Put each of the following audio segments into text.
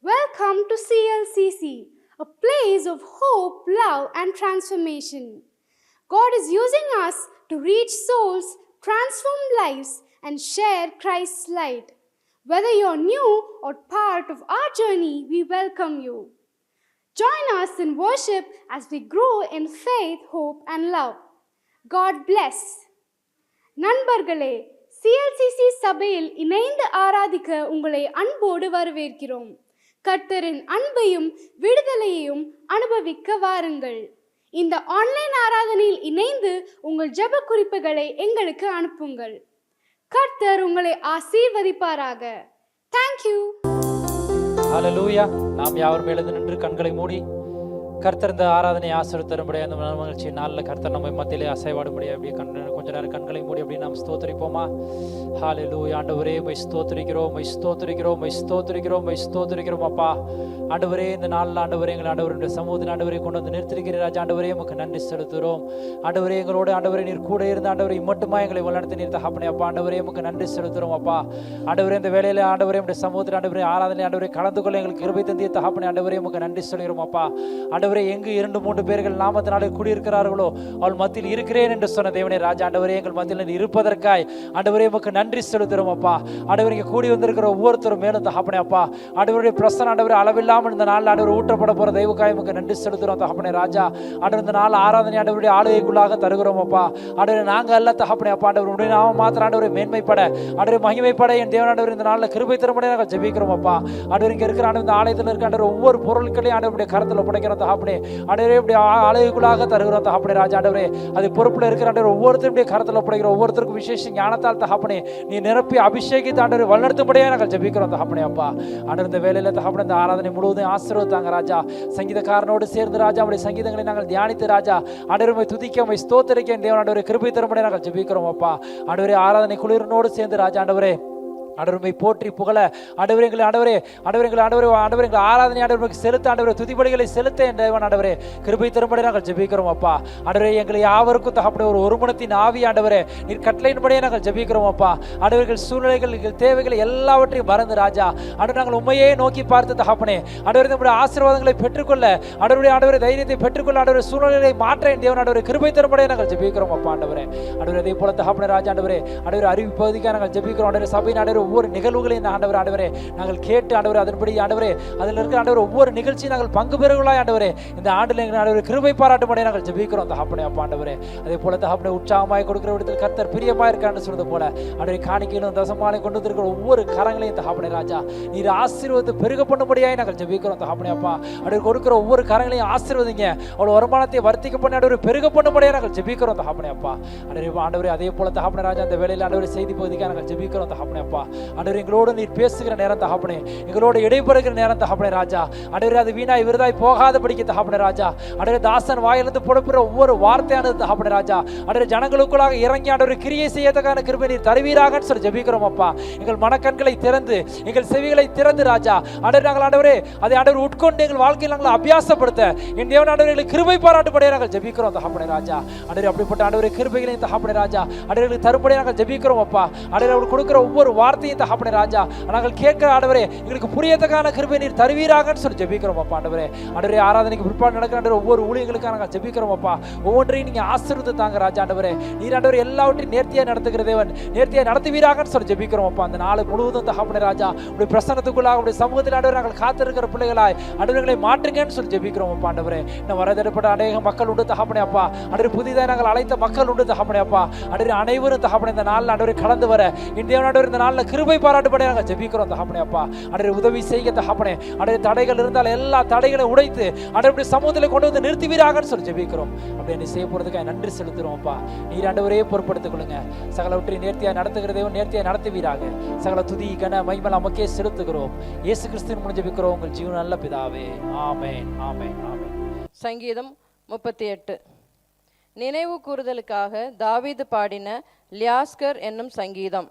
Welcome to CLCC, a place of hope, love, and transformation. God is using us to reach souls, transform lives, and share Christ's light. Whether you're new or part of our journey, we welcome you. Join us in worship as we grow in faith, hope, and love. God bless. நண்பர்களே, CLCC சபையில் இணைந்து ஆராதிக்க உங்களை அன்போடு வரவேற்கிறோம். கர்த்தரின் அன்பையும் விடுதலையையும் அனுபவிக்க வாருங்கள். இந்த ஆன்லைன் ஆராதனையில் இணைந்து உங்கள் ஜெப குறிப்புகளை எங்களுக்கு அனுப்புங்கள். கர்த்தர் உங்களை ஆசீர்வதிப்பாராக. தேங்க்யூ. ஹல்லேலூயா. நாம் யாவரும் எழுந்து நின்று கண்களை மூடி கர்த்தர் இந்த ஆராதனை ஆசீர்வதித்தரும்படியா அந்த மகிழ்ச்சி நாளில் கர்த்தர் நம்ம மத்தியிலே அசைவாடும்படியா அப்படியே கொஞ்ச நேரம் கண்களை மூடி அப்படி நாம் ஸ்தோத்திரிப்போமா? ஹல்லேலூயா. ஆண்டவரே மை ஸ்தோத்திரிக்கிறோம், மை ஸ்தோத்திரிக்கிறோம், மை ஸ்தோத்திரிக்கிறோம், மை ஸ்தோத்திரிக்கிறோம் அப்பா. ஆண்டவரே இந்த நாளில் ஆண்டவரே எங்கள் ஆண்டவருடைய சமூகத்தின் ஆண்டவரை கொண்டு வந்து நிறுத்திருக்கிற ராஜா. ஆண்டவரே உமக்கு நன்றி செலுத்துகிறோம். ஆண்டவரே எங்களோட ஆண்டவரே நீர் கூட இருந்த ஆண்டவரை மட்டுமா எங்களை வழிநடத்தி நீர் தகப்பனே அப்பா. ஆண்டவரே உமக்கு நன்றி செலுத்துகிறோம் அப்பா. ஆண்டவரே இந்த வேலையில் ஆண்டவரே உடைய சமூகத்தில் ஆண்டவரே ஆராதனை ஆண்டவரை கலந்து கொள்ள எங்களுக்கு கிருபை தந்திய தகப்பனே. ஆண்டவரே உமக்கு நன்றி சொல்கிறோம் அப்பா. ஆண்டவரே எங்கு 2-3 பேர்கள் நாமத்தினாலே கூடியிருக்கிறார்களோ அவள் மத்தியில் இருக்கிறேன் என்று சொன்ன தேவனே ராஜா. ஆண்டவரே எங்கள் மத்தியில் இருப்பதற்காய் ஆண்டவரே உமக்கு நன்றி செலுத்துகிறோம் அப்பா. ஆண்டவரே இங்கே கூடி வந்திருக்கிற ஒவ்வொருத்தரும் மேலும் தகப்பனே அப்பா. ஆண்டவருடைய பிரசன்னம் ஆண்டவரே அளவில்லாமல் இந்த நாளில் ஆண்டவர் ஊற்றப்பட போகிற தெய்வக்காய் உமக்கு நன்றி செலுத்துகிறோம் தகப்பனே ராஜா. ஆண்டவர் இந்த நாள் ஆராதனை ஆண்டவருடைய ஆளுகைக்குள்ளாக தருகிறோம் அப்பா. ஆண்டவரே நாங்கள் அல்ல தகப்பனே அப்பா. ஆண்டவருடைய நாம மாத்திரம் ஆண்டவரை மேன்மைப்பட ஆண்டவரை மகிமைப்பட என் தேவன் ஆண்டவர் இந்த நாளில் கிருபை தரும்படி நாங்கள் ஜெபிக்கிறோம் அப்பா. ஆண்டவர் இங்கே இருக்கிற ஆண்டவர் இந்த ஆலயத்தில் இருக்க ஆண்டவர் ஒவ்வொரு பொருட்களையும் ஆண்டவருடைய கரத்தில் ஒப்படைக்கிறோம் தகப்பனே. ஆண்டவரே இப்படி ஆளுகைக்குள்ளாக தருகிறோம் தகப்பனே ராஜா. ஆண்டவரே அது பொறுப்பில் இருக்கிற ஆண்டவர் ஒவ்வொருத்தருடைய கரத்தில் ஒப்படைக்கிற ஒவ்வொருத்தருக்கும் விசேஷ ஞானத்தால் தகப்பனே நீ நிரப்பி அபிஷேகித்து ஆண்டவரை வழிநடத்தும்படியாக நாங்கள் ஜெபிக்கிறோம் தகப்பனே அப்பா. ஆண்டவர் இந்த வேலையில் தகப்பனே இந்த ஆராதனை முழுவதும் ஆசீர்வதித்தாங்க ராஜா. சங்கீதக்காரனோடு சேர்ந்து ராஜா அவருடைய சங்கீதங்களை நாங்கள் தியானித்து ராஜா ஆண்டவரை துதிக்க ஸ்தோத்திரிக்க தேவன் ஆண்டவரை கிருபை தரும்படியாக நாங்கள் ஜெபிக்கிறோம் அப்பா. ஆண்டவரே ஆராதனை குளிரினோடு சேர்ந்து ராஜா ஆண்டவரே ஆண்டவரை போற்றி புகழ ஆண்டவரே எங்களை ஆண்டவரே எங்களை ஆராதனை ஆண்டவருக்கு செலுத்த ஆண்டவரை துதிபலிகளை செலுத்த என் தேவன் ஆண்டவரே கிருபை தரும்படி நாங்கள் ஜெபிக்கிறோம் அப்பா. ஆண்டவரே எங்களை யாவருக்கும் தகப்பனே ஒரு ஒருமனத்தின் ஆவி ஆண்டவரே நீர் கட்டளையின்படியே நாங்கள் ஜெபிக்கிறோம் அப்பா. ஆண்டவர்கள் சூழ்நிலைகள் தேவைகள் எல்லாவற்றையும் மறந்து ராஜா ஆண்டவர் நாங்கள் உண்மையே நோக்கி பார்த்து தகப்பனே ஆண்டவரை நம்முடைய ஆசீர்வாதங்களை பெற்றுக்கொள்ள ஆண்டவரை தைரியத்தை பெற்றுக்கொள்ள ஆண்டவரை சூழ்நிலைகளை மாற்ற என் தேவன் ஆண்டவரை கிருபை தரும்படியே நாங்கள் ஜெபிக்கிறோம் அப்பா. ஆண்டவரே அதே போல தகப்பனே ராஜா ஆண்டவரே அறிவிப்பதற்காக நாங்கள் ஜெபிக்கிறோம். ஆண்டவரை சபையின் ஆண்டவர் ஒவ்வொரு நிகழ்வுகளையும் ஆண்டவரே நாங்கள் கேட்டு ஆண்டவரே அதன்படி ஆண்டவரே அதில் இருக்கிற ஆண்டவர் ஒவ்வொரு நிகழ்ச்சியும் நாங்கள் பங்கு பெறுகளாய் ஆண்டவரே இந்த ஆண்டில் ஆண்டவரை கிருபை பாராட்டும்படி நாங்கள் ஜெபிக்கிறோம் தகப்பனே அப்பா. ஆண்டவரே அதே போல தகப்பனே உற்சாகமாய் கொடுக்கிற விடத்தில் கர்த்தர் பிரியமா இருக்கான்னு சொல்றது போல ஆண்டவரை காணிக்கையிலும் தசமாலை கொண்டு வந்திருக்கிற ஒவ்வொரு கரங்களையும் தகப்பனே ராஜா நீர் ஆசீர்வாதத்தை பெருக பண்ணும்படியாய் நாங்கள் ஜெபிக்கிறோம் தகப்பனே அப்பா. ஆண்டவர் கொடுக்கிற ஒவ்வொரு கரங்களையும் ஆசீர்வதிங்க. அவள் வருமானத்தை வர்த்திக்க பண்ணி ஆண்டவரை பெருக பண்ணும்படியாக நாங்கள் ஜெபிக்கிறோம் தகப்பனே அப்பா. ஆண்டவரே அதே போல தகப்பனே ராஜா அந்த வேலையில் ஆண்டவரை செய்தி பகுதிக்காக நாங்கள் ஜெபிக்கிறோம் தகப்பனே அப்பா. ஆண்டவர் எங்களோடு நீர் பேசுகிற நேரம் தகப்பனே எங்களோடு இடைபெறுகிற நேரம் தகப்பனே ராஜா ஆண்டவரே அது வீணாய் விருதாய் போகாதபடிக்கு தகப்பனே ராஜா ஆண்டவரே தாசன் வாயிலிருந்து புறப்படுற ஒவ்வொரு வார்த்தையானது தகப்பனே ராஜா ஆண்டவரே ஜனங்களுக்குள்ளாக இறங்கி ஆண்டவரை கிரியை செய்யத்தக்கான கிருபை நீர் தருவீராகன்னு சொல்லி ஜெபிக்கிறோம் அப்பா. எங்கள் மனக்கண்களை திறந்து எங்கள் செவிகளை திறந்து ராஜா ஆண்டவரே நாங்கள் ஆண்டவரே அதை ஆண்டவர் உட்கொண்டு எங்கள் வாழ்க்கையில் நாங்கள் அபியாசப்படுத்த என் தேவன் ஆண்டவர்களை கிருபை பாராட்டும்படியாக நாங்கள் ஜெபிக்கிறோம் தகப்பனே ராஜா. ஆண்டவரே அப்படிப்பட்ட ஆண்டவரே கிருபைகளையும் தகப்பனே ராஜா ஆண்டவர்களுக்கு தரும்படியாக நாங்கள் ஜெபிக்கிறோம் அப்பா. ஆண்டவரே அவர் கொடுக்கிற ஒவ்வொரு வார்த்தையும் தகப்பனே ராஜா நாங்கள் கேட்கிற ஆண்டவரே எங்களுக்கு புரியத்தக்கான கிருபை நீர் தருவீராகன்னு சொல்லி ஜெபிக்கிறோம் அப்பா. ஆண்டவரே ஆண்டவரே ஆராதனைக்கு பிற்பாடு நடக்கிற ஒவ்வொரு ஊழியர்களுக்காக நாங்கள் ஜெபிக்கிறோம் அப்பா. ஒவ்வொன்றையும் நீங்க ஆசீர்வதித்து தாங்க ராஜா. ஆண்டவரே நீர் ஆண்டவரே எல்லாவற்றையும் நேர்த்தியா நடத்துகிற தேவன் நேர்த்தியா நடத்துவீராகன்னு சொல்லி ஜெபிக்கிறோம் அப்பா. அந்த நாள் முழுவதும் தகப்பனே ராஜா உடைய பிரசன்னத்துக்குள்ளாக உடைய சமூகத்தில் ஆண்டவரே நாங்கள் காத்திருக்கிற பிள்ளைகளாய் ஆண்டவர்களை மாற்றுங்கன்னு சொல்லி ஜெபிக்கிறோம் அப்பா. ஆண்டவரே இன்னும் வரதேற்பட்ட அநேக மக்கள் உண்டு தகப்பனே அப்பா. ஆண்டவரே புதிதாக நாங்கள் அழைத்த மக்கள் உண்டு தகப்பனே அப்பா. ஆண்டவரே அனைவரும் தகப்பனே இந்த நாளில் ஆண்டவரே கடந்து வர இந்த தேவன் ஆண்டவரே இந்த நாளில் கிருபை பாராட்டும்படி நாங்கள் ஜெபிக்கிறோம் தகப்பனே அப்பா. ஆண்டவரே உதவி செய்ய தகப்பனே ஆண்டவரே தடைகள் இருந்தால் எல்லா தடைகளை உடைத்து ஆண்டவரே சமூகத்தில் கொண்டு வந்து நிறுத்துவீராகன்னு சொல்லி ஜெபிக்கிறோம். அப்படி நீ செய்ய போறதுக்காக நன்றி செலுத்துறோம் அப்பா. நீர் ஆண்டவரே பொறுப்படுத்திக் கொள்ளுங்க. சகலவற்றை நேர்த்தியா நடத்துகிற தேவன் நேர்த்தியா நடத்துவீராக. சகல துதி கன மகிமை நமக்கே செலுத்துகிறோம். இயேசு கிறிஸ்துவின் மூலம் ஜெபிக்கிறோம் உங்கள் ஜீவன் நல்ல பிதாவே. ஆமென் ஆமென் ஆமென். சங்கீதம் 38 நினைவு கூறுதலுக்காக தாவீது பாடின லியாஸ்கர் என்னும் சங்கீதம்.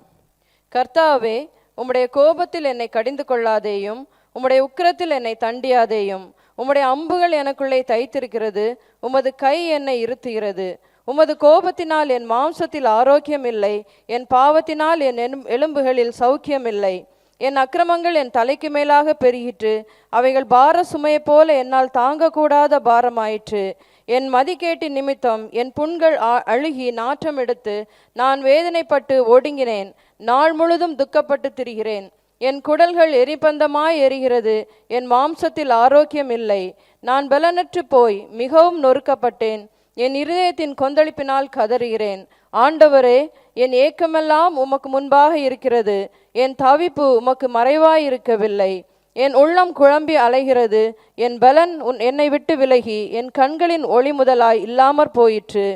கர்த்தாவே, உம்முடைய கோபத்தில் என்னை கடிந்து கொள்ளாதேயும், உம்முடைய உக்கிரத்தில் என்னை தண்டியாதேயும். உம்முடைய அம்புகள் எனக்குள்ளே தைத்திருக்கிறது, உமது கை என்னை இருத்துகிறது. உமது கோபத்தினால் என் மாம்சத்தில் ஆரோக்கியம் இல்லை, என் பாவத்தினால் என் எலும்புகளில் சௌக்கியம் இல்லை. என் அக்கிரமங்கள் என் தலைக்கு மேலாக பெருகிற்று. அவைகள் பார சுமையைப் போல என்னால் தாங்கக்கூடாத பாரமாயிற்று. என் மதிகேட்டின் நிமித்தம் என் புண்கள் அழுகி நாற்றம் எடுத்து நான் வேதனைப்பட்டு ஒடுங்கினேன். நாள் முழுதும் துக்கப்பட்டு திரிகிறேன். என் குடல்கள் எரிபந்தமாய் எரிகிறது. என் மாம்சத்தில் ஆரோக்கியம் இல்லை. நான் பலனற்று போய் மிகவும் நொறுக்கப்பட்டேன். என் இருதயத்தின் கொந்தளிப்பினால் கதறுகிறேன். ஆண்டவரே, என் ஏக்கமெல்லாம் உமக்கு முன்பாக இருக்கிறது. என் தவிப்பு உமக்கு மறைவாய் இருக்கவில்லை. என் உள்ளம் குழம்பி அலைகிறது. என் பலன் என்னை விட்டு விலகி என் கண்களின் ஒளி முதலாய் இல்லாமற் போயிற்று.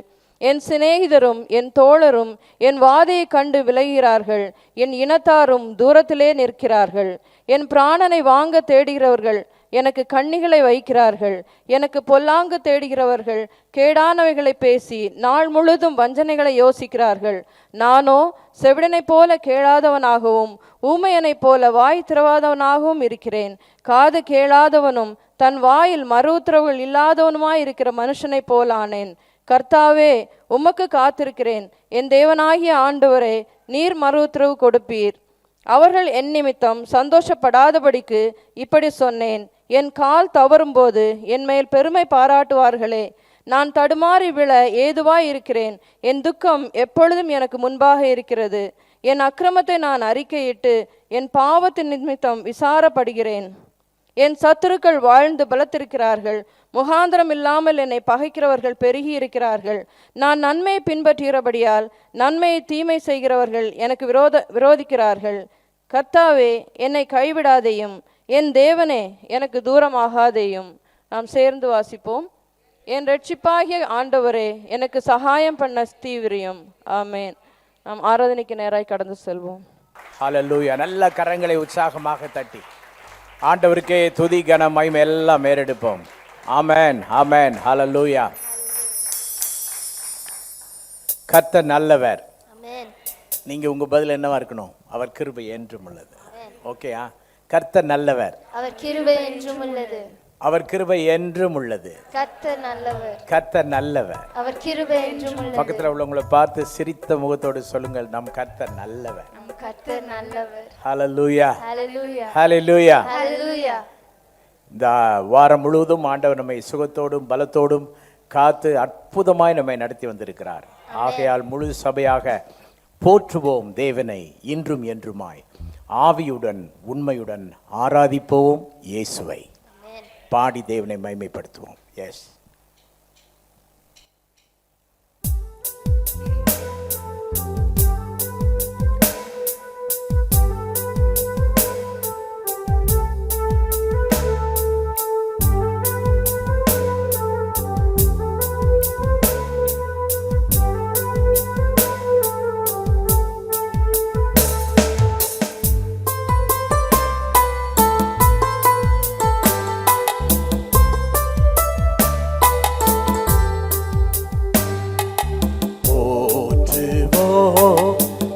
என் சிநேகிதரும் என் தோழரும் என் வாதையை கண்டு விலகிறார்கள். என் இனத்தாரும் தூரத்திலே நிற்கிறார்கள். என் பிராணனை வாங்க தேடுகிறவர்கள் எனக்கு கண்ணிகளை வைக்கிறார்கள். எனக்கு பொல்லாங்கு தேடுகிறவர்கள் கேடானவைகளை பேசி நாள் முழுதும் வஞ்சனைகளை யோசிக்கிறார்கள். நானோ செவிடனைப் போல கேளாதவனாகவும் ஊமையனைப் போல வாய் திறவாதவனாகவும் இருக்கிறேன். காது கேளாதவனும் தன் வாயில் மறு உத்தரவுகள் இல்லாதவனுமாய் இருக்கிற மனுஷனைப் போலானேன். கர்த்தாவே, உமக்கு காத்திருக்கிறேன். என் தேவனாகிய ஆண்டவரே, நீர் மறு உத்தரவு கொடுப்பீர். அவர்கள் என் நிமித்தம் சந்தோஷப்படாதபடிக்கு இப்படி சொன்னேன். என் கால் தவறும்போது என் மேல் பெருமை பாராட்டுவார்களே. நான் தடுமாறி விழ ஏதுவாய் இருக்கிறேன். என் துக்கம் எப்பொழுதும் எனக்கு முன்பாக இருக்கிறது. என் அக்கிரமத்தை நான் அறிக்கையிட்டு என் பாவத்தின் நிமித்தம் விசாரப்படுகிறேன். என் சத்துருக்கள் வாழ்ந்து பலத்திருக்கிறார்கள். முகாந்திரம் இல்லாமல் என்னை பகைக்கிறவர்கள் பெருகி இருக்கிறார்கள். நான் நன்மையை பின்பற்றுகிறபடியால் நன்மையை தீமை செய்கிறவர்கள் எனக்கு விரோதிக்கிறார்கள். கர்த்தாவே, என்னை கைவிடாதேயும். என் தேவனே, எனக்கு தூரமாகாதேயும். நாம் சேர்ந்து வாசிப்போம். என் இரட்சிப்பாகிய ஆண்டவரே, எனக்கு சகாயம் பண்ண தீவிரியம். ஆமேன். நாம் ஆராதனைக்கு நேராய் கடந்து செல்வோம். ஹல்லேலூயா. நல்ல கரங்களை உற்சாகமாக தட்டி ஆண்டவருக்கே துதி கனம் மகிமை எல்லாம் ஏறெடுப்போம். ஆமென், ஆமென், ஹல்லேலூயா. கர்த்தர் நல்லவர். நீங்க உங்க பதில் என்னவா இருக்கணும்? அவர் கிருபை என்றும் உள்ளது. ஓகேயா? கர்த்தர் நல்லவர், அவர் கிருபை என்றும் உள்ளது. அவர் கிருபை என்றும் உள்ளது. கர்த்தர் நல்லவர், கர்த்தர் நல்லவர். அவர் கிருபை என்றும் உள்ளது. பக்கத்துல உள்ளவங்களை பார்த்து சிரித்த முகத்தோடு சொல்லுங்கள், நம் கர்த்தர் நல்லவர். நம் கர்த்தர் நல்லவர். ஹல்லேலூயா, ஹல்லேலூயா, ஹல்லேலூயா, ஹல்லேலூயா. இந்த வாரம் முழுவதும் ஆண்டவர் நம்மை சுகத்தோடும் பலத்தோடும் காத்து அற்புதமாய் நம்மை நடத்தி வந்திருக்கிறார். ஆகையால் முழு சபையாக போற்றுவோம் தேவனை இன்றும் என்றுமாய். ஆவியுடன் உண்மையுடன் ஆராதிப்போம் இயேசுவை. பாடி தேவனை மகிமைப்படுத்துவோம். எஸ்.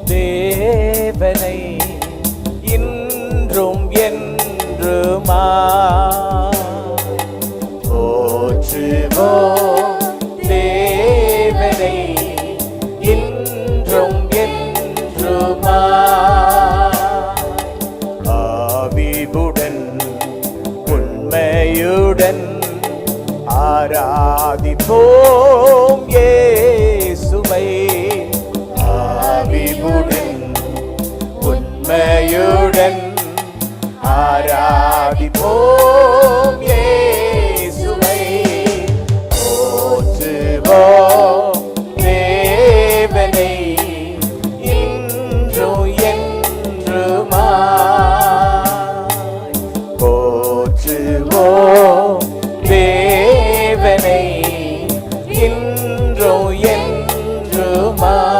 தேவனை இன்றும் என்றுமா போற்றுவோம். தேவனை இன்றும் என்றுமா ஆவியுடன் உண்மையுடன் ஆராதிப்போம் இயேசுவை. ஆவியுடன் உண்மையுடன் ஆராதிப்போம் இயேசுவை. போற்றுவோம் தேவனை இன்றும் என்றுமாய். போற்றுவோம் தேவனை இன்றும் என்றுமாய்.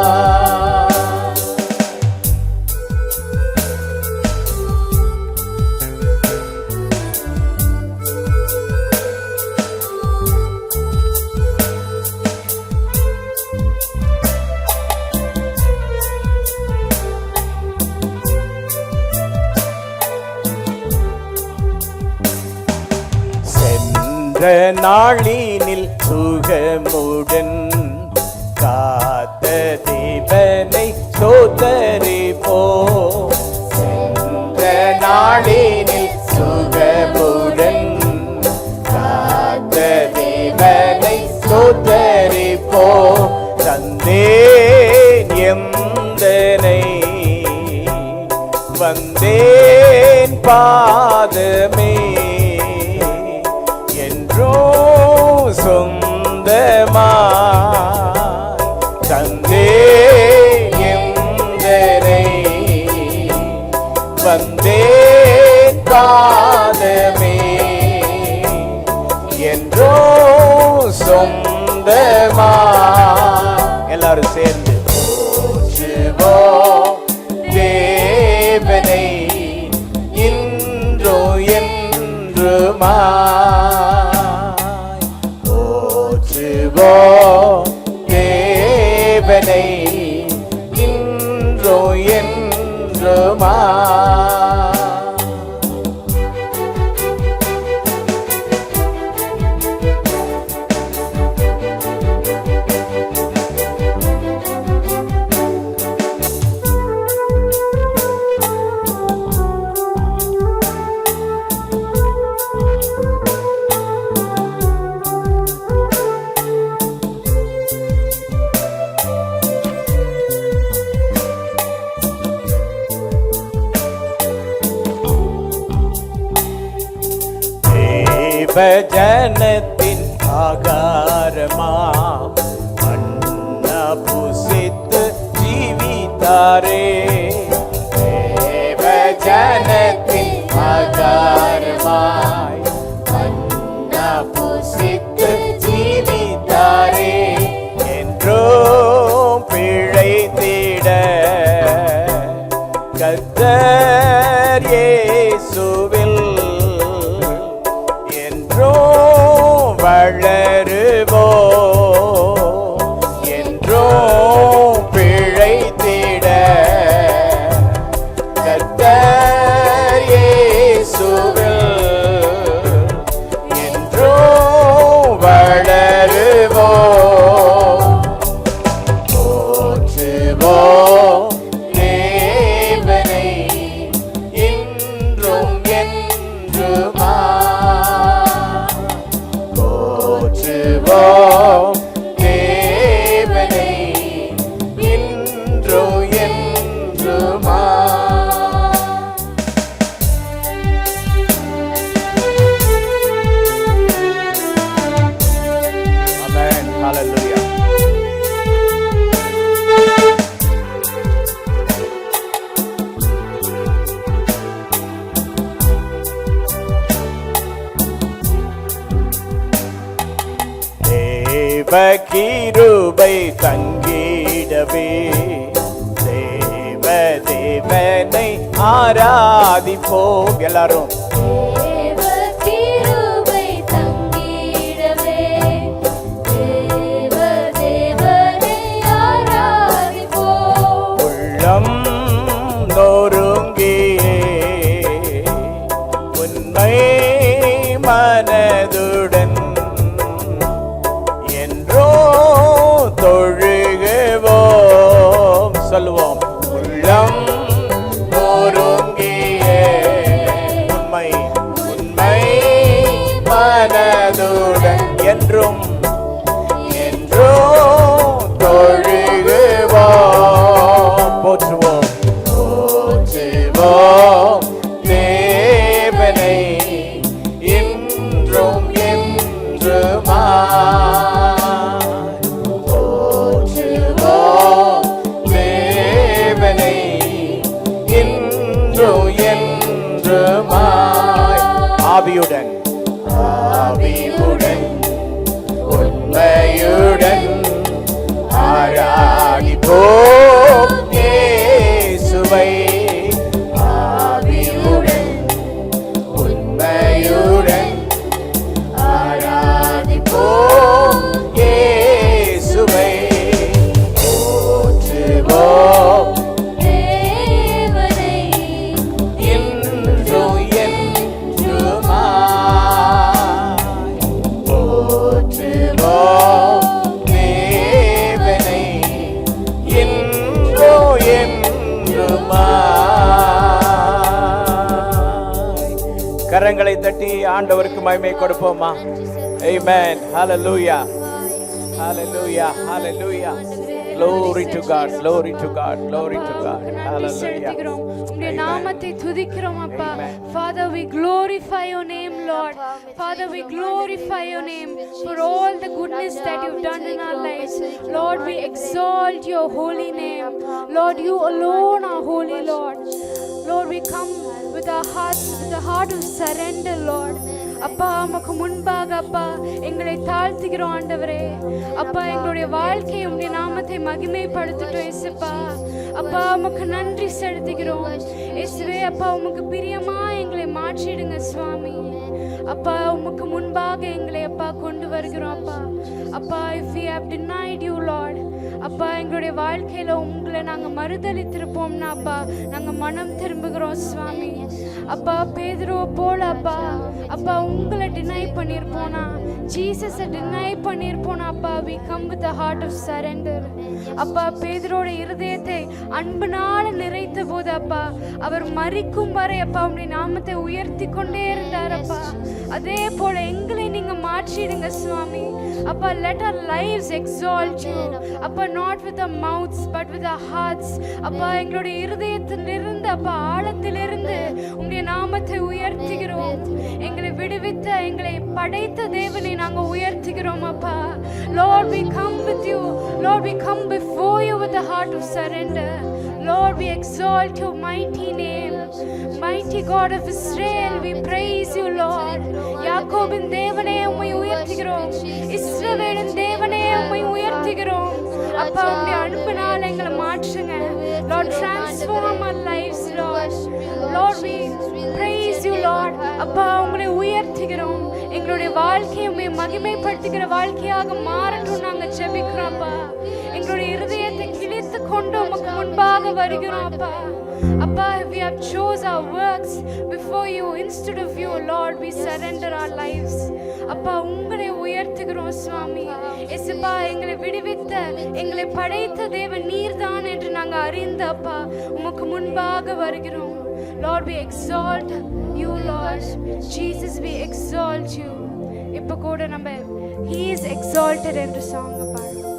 நாளினில் சுகமுடன் காத்த தேவனை சோதரிப்போம். சென்ற நிந்தனை வந்தேன் பாதமே என்றோ சொந்தமாய் தந்தே எந்தனை வந்தேன் பாதமே என்றோ சொந்தமாய் எல்லாரும் சேர்ந்து போற்றுவோம் தேவனை இன்றோ என்றுமாய் போற்றுவோம் தேவனை இன்றோ என்றுமாய் ஜனத்தின் ஆகாரமாம் மன்னா புசித்து ஜீவித்தாரே தேவ ஜனத்தின் ஆகாரமாய் மன்னா புசித்து ஜீவித்தாரே என்றும் பிழைத்திட கர்த்தர் இயேசுவில் வளருவோ என்றோ பிழைத்திட கர்த்தர் இயேசுவில் என்றோ வளருவோ போற்றுவோ தேவனை இன்றும் என்றுமா தேவனை இன்றோ என்றுமா ஆமென் ஹல்லேலூயா கிருபை தங்கிடவே தேவ தேவனை ஆராதிப்போம் எல்லாரும் உள்ளம் நொறுங்கியே உண்மை மனதுடன் தொழுகுவோம் சொல்லுவோம் உள்ளம் நொறுங்கியே உண்மை உண்மை மனதுடன் என்றும் என்றோ தொழுகுவோம் போற்றுவோம் போற்றுவோம் தேவனை இன்றும் என்றுமா ஆவியுடன் ஆவியுடன் உண்மையுடன் ஆராதிப்போம் இயேசுவை ஆவியுடன் உண்மையுடன் ஆராதிப்போம் இயேசுவை போற்றுவோம் கரங்களை தட்டி ஆண்டவருக்கு மகிமை கொடுப்போமா? ஆமென். ஹல்லேலூயா, ஹல்லேலூயா, ஹல்லேலூயா. Glory to God, glory to God, glory to God. நன்றி Hallelujah. செலுத்துகிறோம் உம்முடைய நாமத்தை துதிக்கிறோம் அப்பா. Father, we glorify your name, Lord. Father, we glorify your name for all the goodness that you've done in our lives. Lord, we exalt your holy name. Lord, you alone are holy, Lord. Lord, we come with our hearts, with a heart of surrender, Lord. அப்பா உமக்கு முன்பாக அப்பா எங்களை தாழ்த்துகிறோம் ஆண்டவரே. அப்பா எங்களுடைய வாழ்க்கையை உம்முடைய நாமத்தை மகிமைப்படுத்தட்டும் இயேசுப்பா. அப்பா உமக்கு நன்றி செலுத்துகிறோம் இயேசுவே. அப்பா உமக்கு பிரியமா எங்களை மாற்றிடுங்க சுவாமி. அப்பா உமக்கு முன்பாக எங்களை அப்பா கொண்டு வருகிறோம் அப்பா. அப்பா if we have denied you, Lord, அப்பா எங்களுடைய வாழ்க்கையில உங்களை நாங்க மறுதலித்திருப்போம்னா அப்பா நாங்க மனம் திரும்புகிறோம் சுவாமி. அப்பா பேதுருவை போல அப்பா அப்பா உங்களை டினை பண்ணியிருப்போனா, ஜீசஸை டினை பண்ணியிருப்போனா அப்பா we come with a heart of surrender. அப்பா பேதுருவோட இருதயத்தை அன்பினால நிறைத்த போது அப்பா அவர் மரிக்கும் வரை அப்பா உம்முடைய நாமத்தை உயர்த்தி கொண்டே இருந்தார் அப்பா. அதே போல எங்களை நீங்க மாற்றிடுங்க சுவாமி. அப்பா let our lives exalt you. அப்பா not with our mouths but with our hearts. அப்பா எங்களுடைய இருதயத்திலிருந்து அப்பா ஆழத்திலிருந்து உம்முடைய நாமத்தை உயர்த்துகிறோம். எங்களை விடுவித்த எங்களை படைத்த தேவனை நாங்க உயர்த்துகிறோம் அப்பா. Lord, we come with you. Lord, we come before you with a heart of surrender. Lord, we exalt your mighty name. Mighty God of Israel, we praise you, Lord. யாக்கோபின் தேவனே உம்மை உயர்த்துகிறோம். இஸ்ரவேலின் தேவனே உம்மை உயர்த்துகிறோம். அப்பா உம்முடைய அன்புனால எங்களை மாற்றுங்க. Lord, transform our lives, Lord. Lord, we praise you, Lord. அப்பா உங்களை உயர்த்துகிறோம். எங்களுடைய வாழ்க்கையை உம்மை மகிமைப்படுத்துகிற வாழ்க்கையாக மாறட்டும் நாங்க ஜெபிக்கிறோம் அப்பா. எங்களுடைய இருதயத்தை கிழித்து கொண்டு உமக்கு முன்பாக வருகிறோம் அப்பா. அப்பா, we have chose our works before you instead of you, Lord, we surrender our lives. அப்பா உங்களை உயர்த்துகிறோம் சுவாமி. இயேசுப்பா எங்களை விடுவித்த எங்களை படைத்த தேவன் நீர்தான் என்று நாங்கள் அறிந்த அப்பா உமக்கு முன்பாக வருகிறோம். Lord, we exalt you, Lord. Jesus, we exalt you. இப்போ கூட நம்ம he is exalted என்று சாங் பாடுறோம்.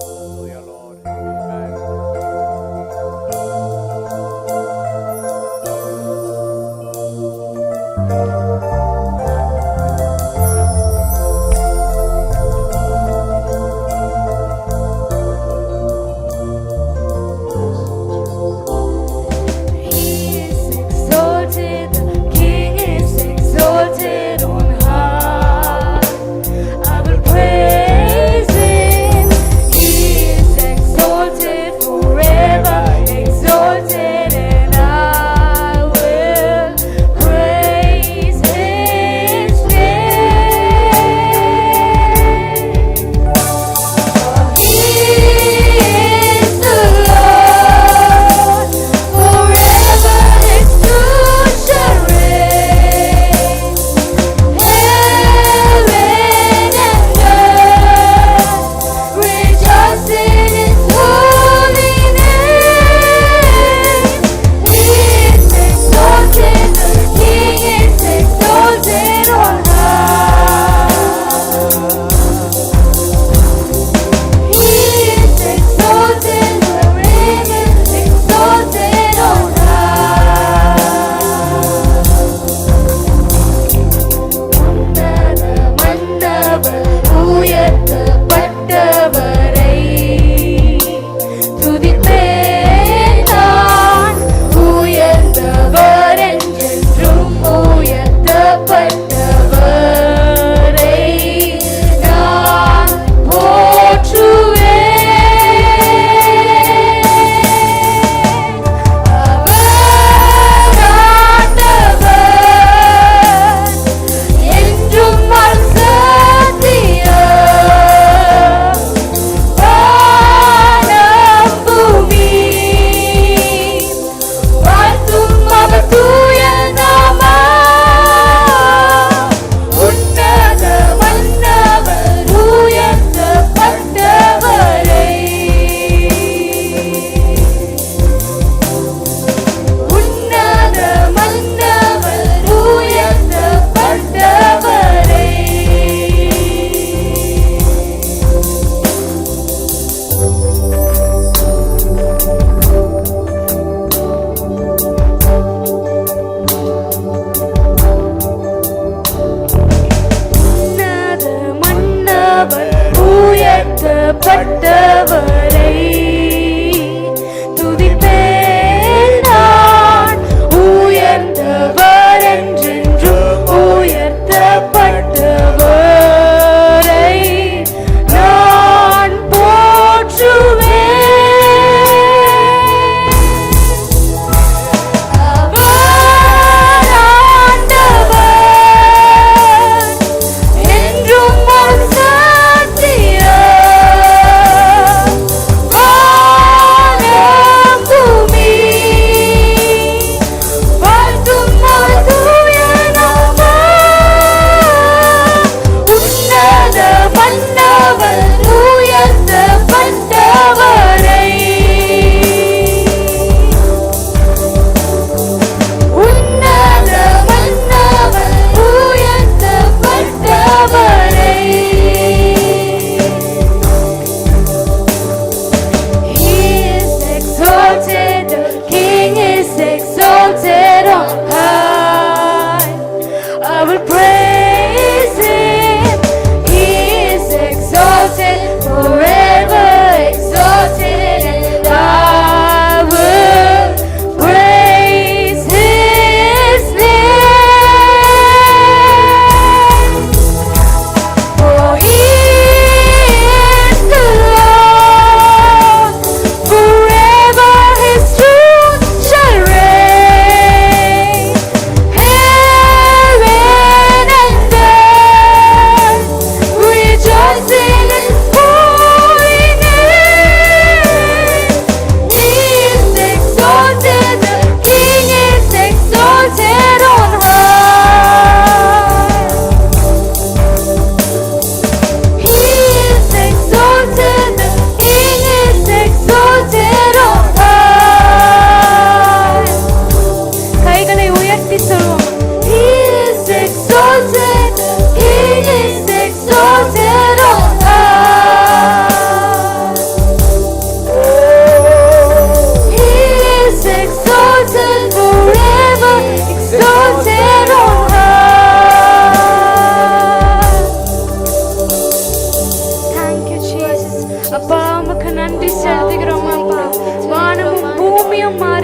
Hallelujah, Lord. Amen. Praise Him.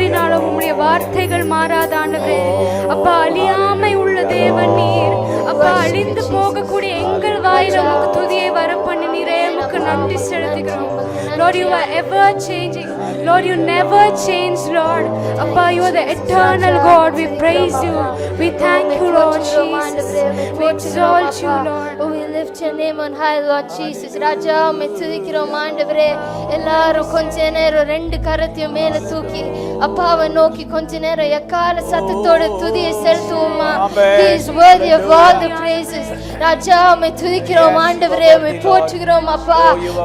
மாறினாலும் உம்முடைய வார்த்தைகள் மாறாத ஆண்டவரே. அப்பா, அழியாமை உள்ள தேவன் நீர். அப்பா, அழிந்து போகக்கூடிய எங்கள் வாயில உமக்கு துதியை வர பண்ணினீரே, உமக்கு நன்றி செலுத்துகிறோம். Lord, you are ever changing. Lord, you never change, Lord. Appa, you are the eternal God. We praise you. We thank you, Lord Jesus. We exalt you, Lord. We lift your name on high, Lord Jesus. ராஜா, உம்மை துதிக்கிறோம் ஆண்டவரே. எல்லாரும் கொஞ்ச நேரம் ரெண்டு கரத்தையும் மேல தூக்கி அப்பாவை நோக்கி கொஞ்ச நேரம் எக்கால சத்தத்தோட துதியை செலுத்துவோமா? He is worthy of all the praises. ராஜா, உம்மை துதிக்கிறோம் ஆண்டவரே. உம்மை போற்றுகிறோம் அப்பா.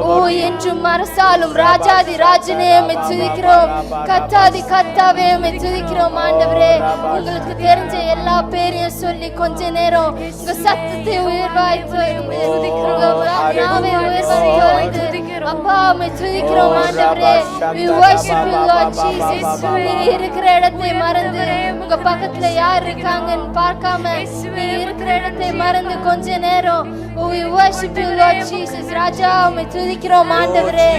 ஓ, என்றும் அரசாலும் ராஜாதி ராஜனே உம்மை துதிக்கிறோம். கத்தாதி கத்தாவே உம்மை துதிக்கிறோம் ஆண்டவரே. உங்களுக்கு தெரிஞ்ச எல்லா பேரையும் சொல்லி கொஞ்ச நேரம் உங்க சத்தத்தை உயர்வாய் துதிக்கிறோம். நாவே உயர்வாய் துதிக்கிறோம் அப்பா. உம்மை துதிக்கிறோம் ஆண்டவரே. We worship you, Lord Jesus. நீங்க இருக்கிற இடத்தை மறந்து உங்க பக்கத்துல யார் இருக்காங்கன்னு பார்க்காம நீங்க இருக்கிற இடத்தை மறந்து கொஞ்ச நேரம் we worship you, Lord Jesus. ராஜா, உம்மை துதிக்கிறோம் ஆண்டவரே.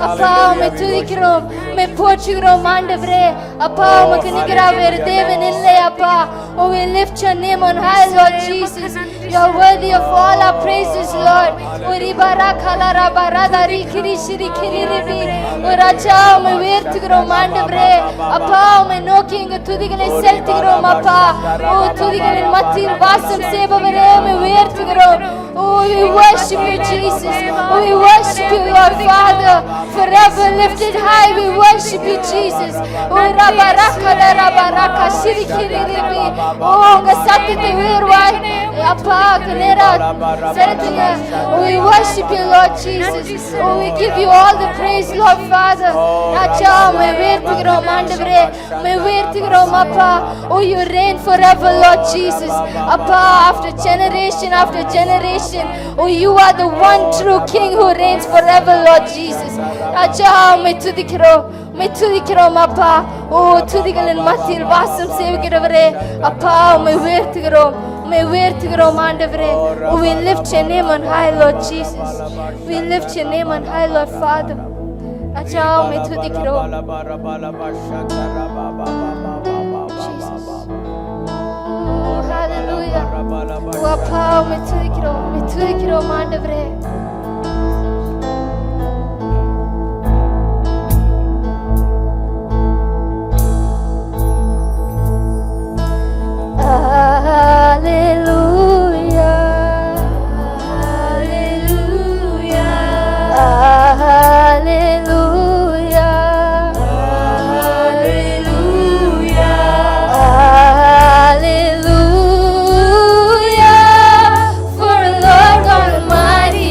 அப்பா, உம்மை துதிக்கிறோம், உம்மை போற்றுகிறோம் ஆண்டவரே. அப்பா, உமக்கு நிகரா வேறு தேவன் இல்லை அப்பா. Oh, we lift your name on high, Lord Jesus. You are worthy of all our praises, Lord. ராஜா, உம்மை உயர்த்துகிறோம் ஆண்டவரே. அப்பா, உம்மை நோக்கி எங்க துதிகளை செலுத்துகிறோம் அப்பா. ஓ, துதிகளின் மத்தியில் வாசம் செய்பவரே, உம்மை உயர்த்துகிறோம். Oh, we worship you, Jesus. Oh, we worship you, Lord Father. Forever lifted high, we worship you, Jesus. Oh, rabaraka la rabaraka shirikiriribi. Oh, உங்க சத்தத்தை உயர்வாய் அப்பா நேரா செலுத்துங்க. Oh, we worship you, Lord Jesus. Oh, we give you all the praise, Lord Father. ராஜா, உம்மை உயர்த்துகிறோம் ஆண்டவரே. உம்மை உயர்த்துகிறோம் அப்பா. Oh, you reign forever, Lord Jesus. அப்பா, after generation after generation, oh, you are the one true King who reigns forever, Lord Jesus. ராஜா, உம்மை துதிக்கிறோம், உம்மை துதிக்கிறோம் அப்பா. ஓ, துதிகளின் மத்தியில் வாசம் செய்கிறவரே அப்பா, உம்மை உயர்த்துகிறோம், உம்மை உயர்த்துகிறோம் ஆண்டவரே. Oh, we lift your name on high, Lord Jesus. We lift your name on high, Lord Father. ராஜா, உம்மை துதிக்கிறோம். Oh, hallelujah. Oh, அப்பா, உம்மை துதிக்கிறோம், உம்மை துதிக்கிறோம் ஆண்டவரே. Hallelujah, hallelujah, hallelujah, hallelujah, hallelujah. For the Lord God Almighty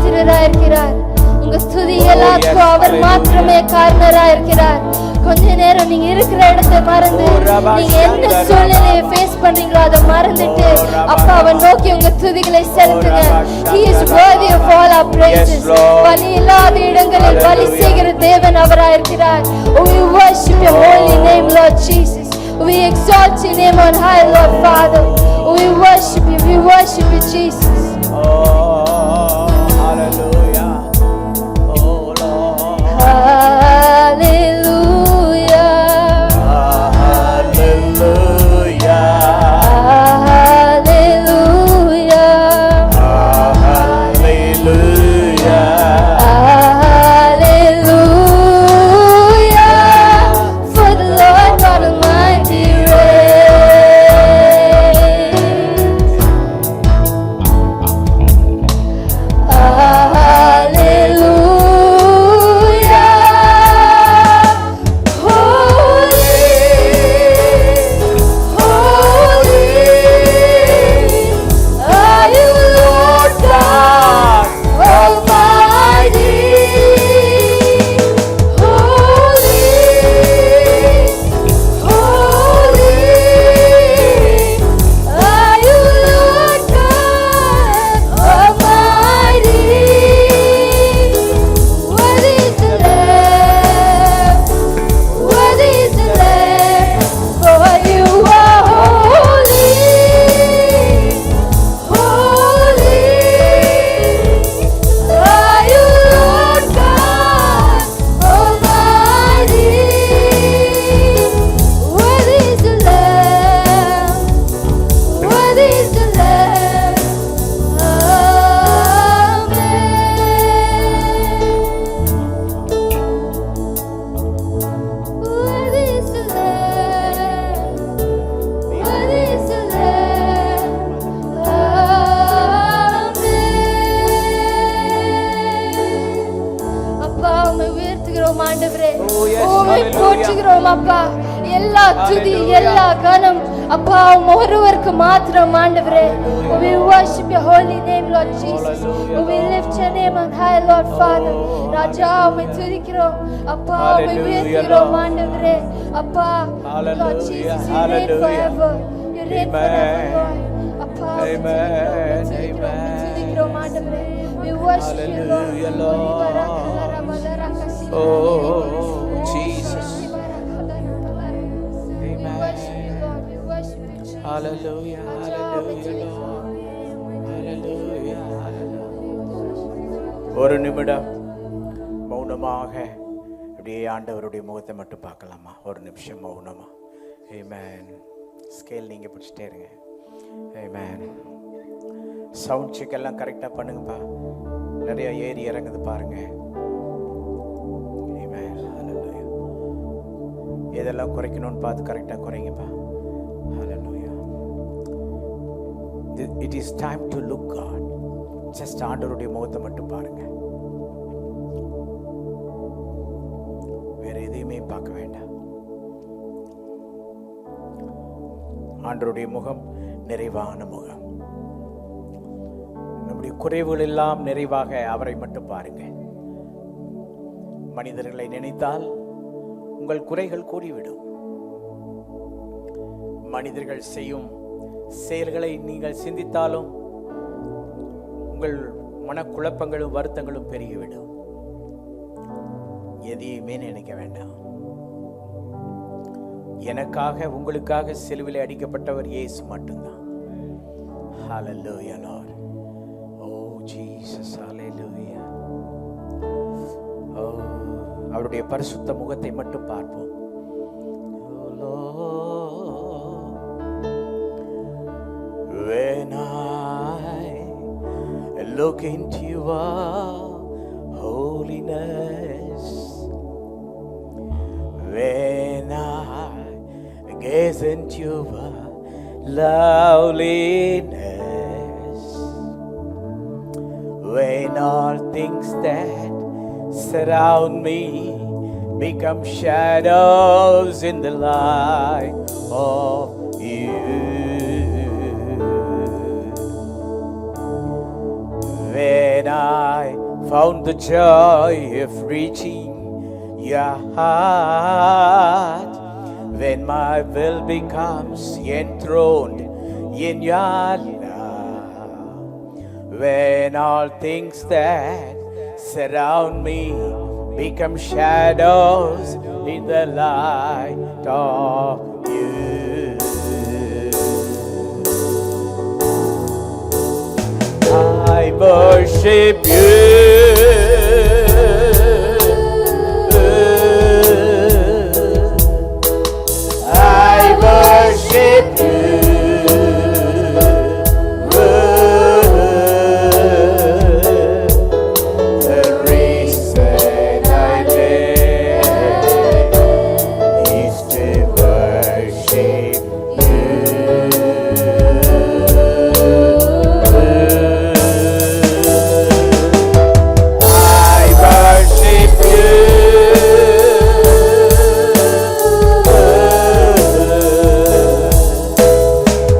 பாத்திரராய் இருக்கிறார். உங்க ஸ்துதி எல்லாத்துக்கும் அவர் மாத்திரமே காரணராய் இருக்கிறார். கொஞ்ச நேரம் நீங்க இருக்கிற இடத்தை மறந்து, நீங்க என்ன சூழ்நிலையை ஃபேஸ் பண்றீங்களோ அதை மறந்துட்டு அப்பாவை நோக்கி உங்க துதிகளை செலுத்துங்க. He is worthy of all our praises. வலி இல்லாத இடங்களில் வலி செய்கிற தேவன் அவராய் இருக்கிறார். We worship your holy name, Lord Jesus. We exalt your name on high, Lord Father. We worship you, Jesus. Hallelujah. Oh Lord. Hallelujah. Hallelujah. Hallelujah. Hallelujah. Hallelujah. For the Lord God Almighty reigns. Hallelujah. Holy, holy are you, Lord God Almighty. Holy, holy are you, Lord God Almighty. Worthy is the Lamb, worthy is the Lamb, for you are holy, holy are you, Lord God Almighty. Worthy is the Lamb, worthy is the Lamb. Amen. Worthy is the Lamb, worthy is the Lamb. Amen. அப்பா உம்மை உயர்த்துகிறோம் ஆண்டவரே. உம்மை போற்றுகிறோம் அப்பா. எல்லா துதி எல்லா கனம் அப்பா ஒருவருக்கு மாத்திரம் ஆண்டவரே. We worship your holy name, Lord Jesus. We lift your name on high, Lord Father. ராஜா உம்மை துதிக்கிறோம் அப்பா, உம்மை உயர்த்துகிறோம் ஆண்டவரே. அப்பா Lord Jesus, you reign forever. You reign forever, Lord. அப்பா உம்மை துதிக்கிறோம் ஆண்டவரே. We worship you, Lord. Oh, Jesus. We worship you, Lord. We worship you, Jesus. Hallelujah. Hallelujah, Lord. Hallelujah. Hallelujah. ஒரு நிமிடம் மௌனமாக அப்படியே ஆண்டவருடைய முகத்தை மட்டும் பார்க்கலாமா? ஒரு நிமிஷம் மௌனமா. ஆமென். ஸ்கேல் நீங்க பிடிச்சிட்டே இருங்க. ஆமென். சவுண்ட் செக் எல்லாம் கரெக்டா பண்ணுங்கப்பா. நிறைய ஏறி இறங்குது பாருங்க. ஆமென். ஹalleluya. எதெல்லாம் குறைக்கணும்னு பார்த்து கரெக்டா குறைங்கப்பா. ஹalleluya. It is time to look God. Just ஆண்டவருடைய முகத்தை மட்டும் பாருங்க. வேற எதையுமே பார்க்க வேண்டாம். ஆண்டவருடைய முகம் நிறைவான முகம். நம்முடைய குறைவுகள் எல்லாம் நிறைவாக அவரை மட்டும் பாருங்க. மனிதர்களை நினைத்தால் உங்கள் குறைகள் கூடிவிடும். மனிதர்கள் செய்யும் செயல்களை நீங்கள் சிந்தித்தாலும் உங்கள் மனக்குழப்பங்களும் வருத்தங்களும் பெருகிவிடும். எதையுமே நினைக்க வேண்டாம். எனக்காக உங்களுக்காக சிலுவையில் அடிக்கப்பட்டவர் இயேசு மட்டும்தான். Hallelujah, Lord. Oh Jesus, hallelujah. Oh, அவருடைய பரிசுத்த முகத்தை மட்டும் பார்ப்போம். Oh Lord, when I look into your holiness, when I gaze into your loveliness, when all things that surround me become shadows in the light of you, when when I found the joy of reaching your heart, when my will becomes enthroned in your love, when all things that surround me become shadows in the light of you. I worship you. I worship you. The reason I live is to worship you. I worship you.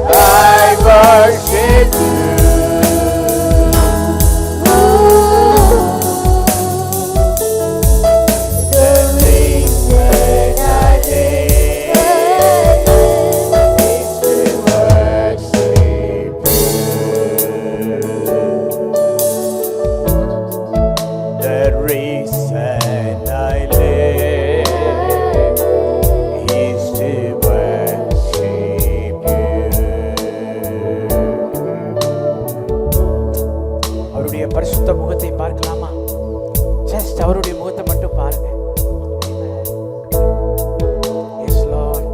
I worship you. The reason I live is to worship you. The reason I live is to worship you. அவருடைய பரிசுத்த முகத்தை பார்க்கலாமா? Just அவருடைய முகத்தை மட்டும் பாருங்க. Yes, Lord.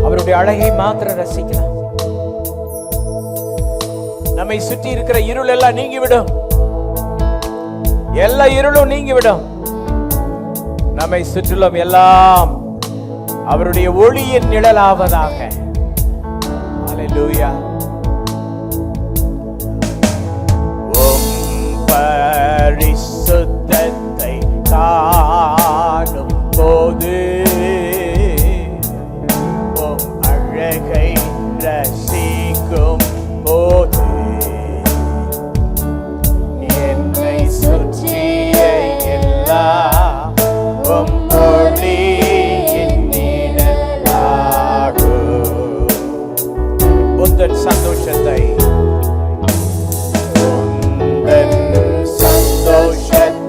அவருடைய அழகை மாத்திரம் ரசிக்கலாம். நம்மை சுற்றி இருக்கிற இருள் எல்லாம் நீங்கிவிடும். எல்லா இருளும் நீங்கிவிடும். நம்மை சுற்றிலும் எல்லாம் அவருடைய ஒளியின் நிழலாவதாக. ஹல்லேலூயா. உம் பரிசுத்தத்தை காணும் போது, உம் அழகை ரசிக்கும் போது, என்னை சுற்றிய எல்லாம் உம் ஒளியின் நிழலாகும். உந்தன் சந்தோஷத்தை, உந்தன் சந்தோஷத்தை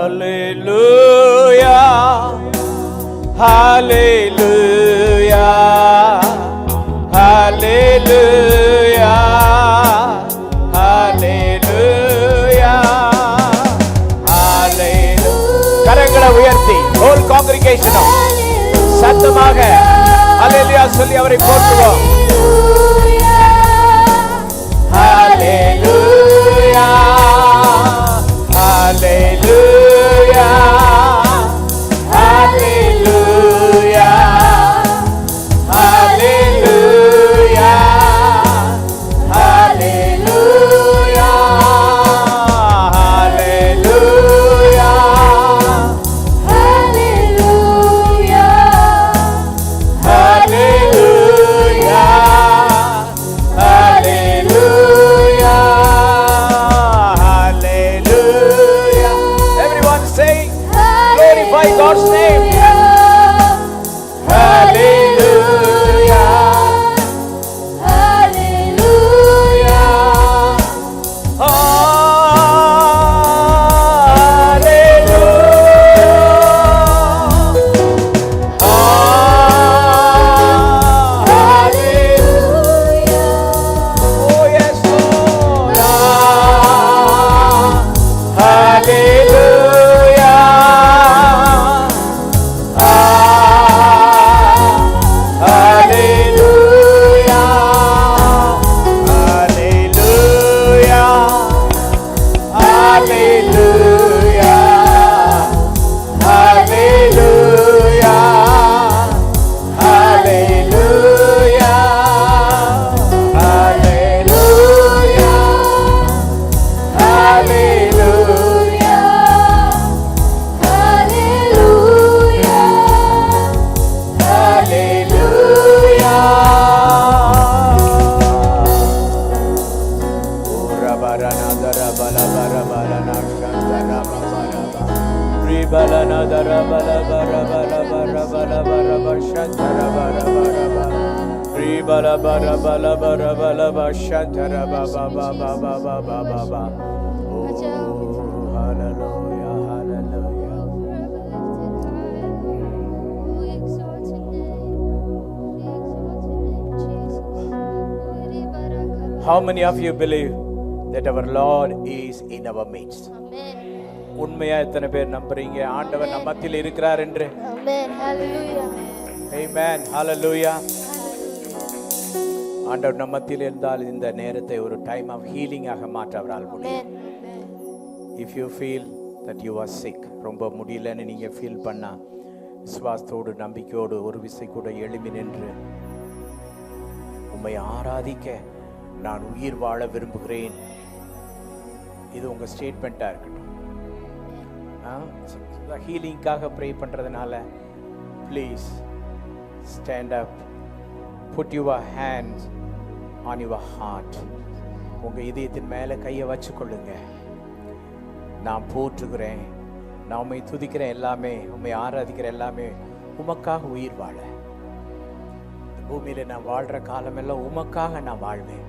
Hallelujah, hallelujah, hallelujah, hallelujah, hallelujah. கரங்களை உயர்த்தி whole congregation சத்தமாக ஹalleluya சொல்லி அவரை போற்றுவோம். Hallelujah, hallelujah, hallelujah, hallelujah, hallelujah, hallelujah, God's name. Hallelujah, hallelujah, hallelujah. Oh yes, Lord. Hallelujah. How many of you believe that our Lord is in our midst? உண்மையா எத்தனை பேர் நம்புறீங்க ஆண்டவர் நம்ம மத்தியில் இருக்கிறார் என்று? Amen. Hallelujah. Amen. Hallelujah. ஆண்டவர் நம்ம மத்தியில் இருந்தால் இந்த நேரத்தை ஒரு டைம் ஆஃப் ஹீலிங் ஆக மாற்ற அவரால் முடியும். If you feel that you are sick, ரொம்ப முடியலன்னு நீங்க ஃபீல் பண்ணா விசுவாசத்தோடு நம்பிக்கையோடு ஒரு விசை கூட எழும்பி நின்று உம்மை ஆராதிக்க நான் உயிர் வாழ விரும்புகிறேன். இது உங்க ஸ்டேட்மெண்டா இருக்கட்டும். ஹீலிங்காக ப்ரே பண்றதுனால please stand up, put your hands on your heart. உங்க இதயத்தின் மேல கையை வச்சு கொள்ளுங்க. நான் போற்றுகிறேன், நான் உண்மை துதிக்கிறேன், எல்லாமே உண்மை ஆராதிக்கிற எல்லாமே உமக்காக உயிர் வாழ. பூமியில நான் வாழ்ற காலமெல்லாம் உமக்காக நான் வாழ்வேன்.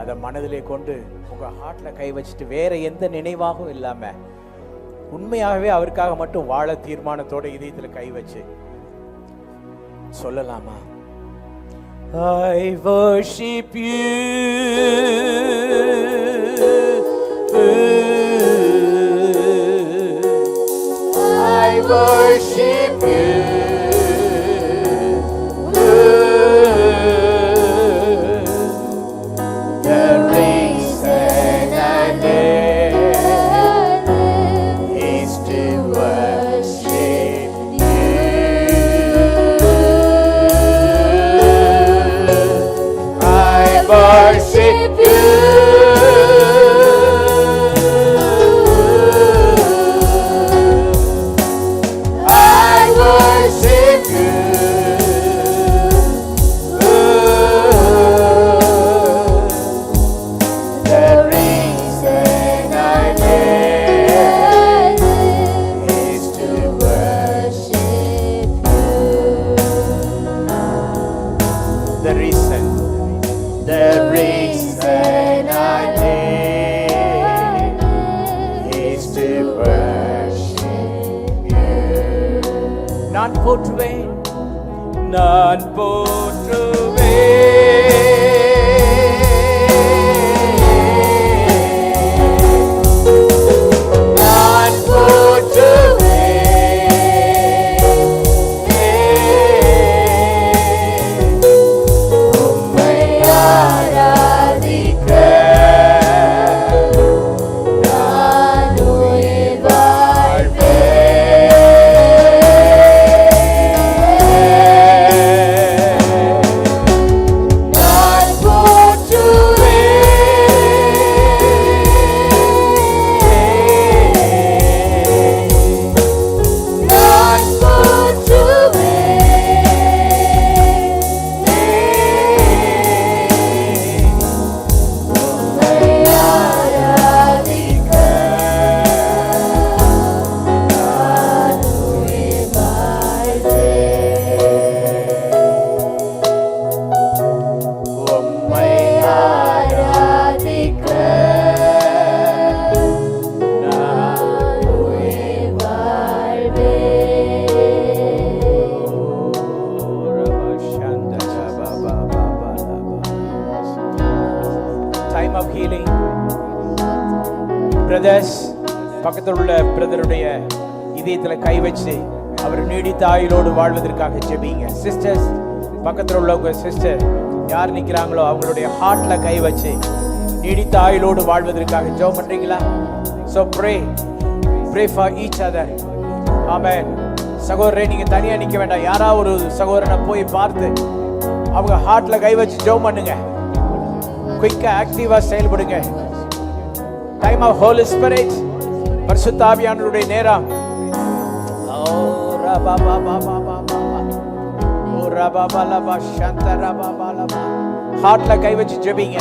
அதை மனதிலே கொண்டு உங்க ஹார்ட்ல கை வச்சுட்டு வேற எந்த நினைவாகவும் இல்லாம உண்மையாகவே அவருக்காக மட்டும் வாழ தீர்மானத்தோட இதயத்துல கை வச்சு சொல்லலாமா? I worship you, I worship you, the reason I live is to worship you. I worship you, I worship நான் போற்றுவேன், நான் போற்றுவேன். நான் போற்றுவேன், உம்மை ஆராதிக்க நான் உயிர் வாழ்வேன். நான் போற்றுவேன், நான் உம்மை ஆராதிக்க நான் உயிர் Time of healing. Brothers, பக்கத்தில் உள்ள பிரதருடைய இதயத்துல கை வச்சு அவர் நீடித்த ஆயுளோடு வாழ்வதற்காக ஜெபிங்க. சிஸ்டர்ஸ், பக்கத்தில் உள்ள உங்க சிஸ்டர் யார் நிற்கிறாங்களோ அவங்களுடைய ஹார்ட்ல கை வச்சு நீடித்த ஆயுளோடு வாழ்வதற்காக ஜெபம் பண்றீங்களா? So pray for each other. Amen. சகோதரரே, நீங்க தனியா நிக்க வேண்டாம். யாராவது ஒரு சகோதரனை போய் பார்த்து அவங்க ஹார்ட்ல கை வச்சு ஜெபம் பண்ணுங்க. குயிக்கா ஆக்டிவா செயல்படுங்க. டைம் ஆஃப் ஹோலி ஸ்பிரிட், பரிசுத்த ஆவியானவருடைய நேரம். ஓ ரபா பா பா பா பா பா, ஓ ரபா பா லா பா ஷந்த ரபா பா லா பா. ஹார்ட்ல கை வச்சு ஜெபிங்க.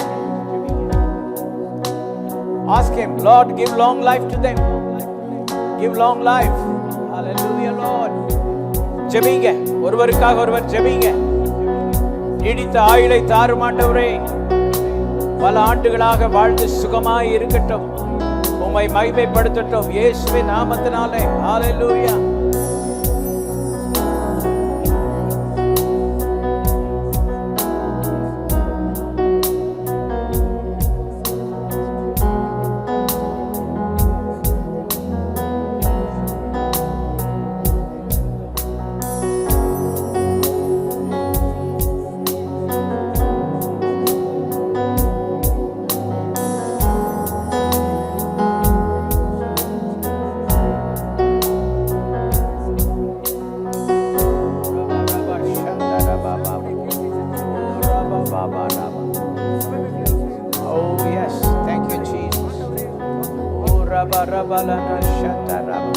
Ask him, Lord, give long life to them. Give long life. Hallelujah, Lord. ஜெபிங்க, ஒருவருக்காக ஒருவர் ஜெபிங்க. நீடித்த ஆயுளை தாரும் ஆண்டவரே, பல ஆண்டுகளாக வாழ்ந்து சுகமாய் இருக்கட்டும், உம்மை மகிமைப்படுத்தட்டும் இயேசுவின் நாமத்தினாலே. ஹalleluya. Oh yes, thank you Jesus. Oh raba raba la na shanta raba.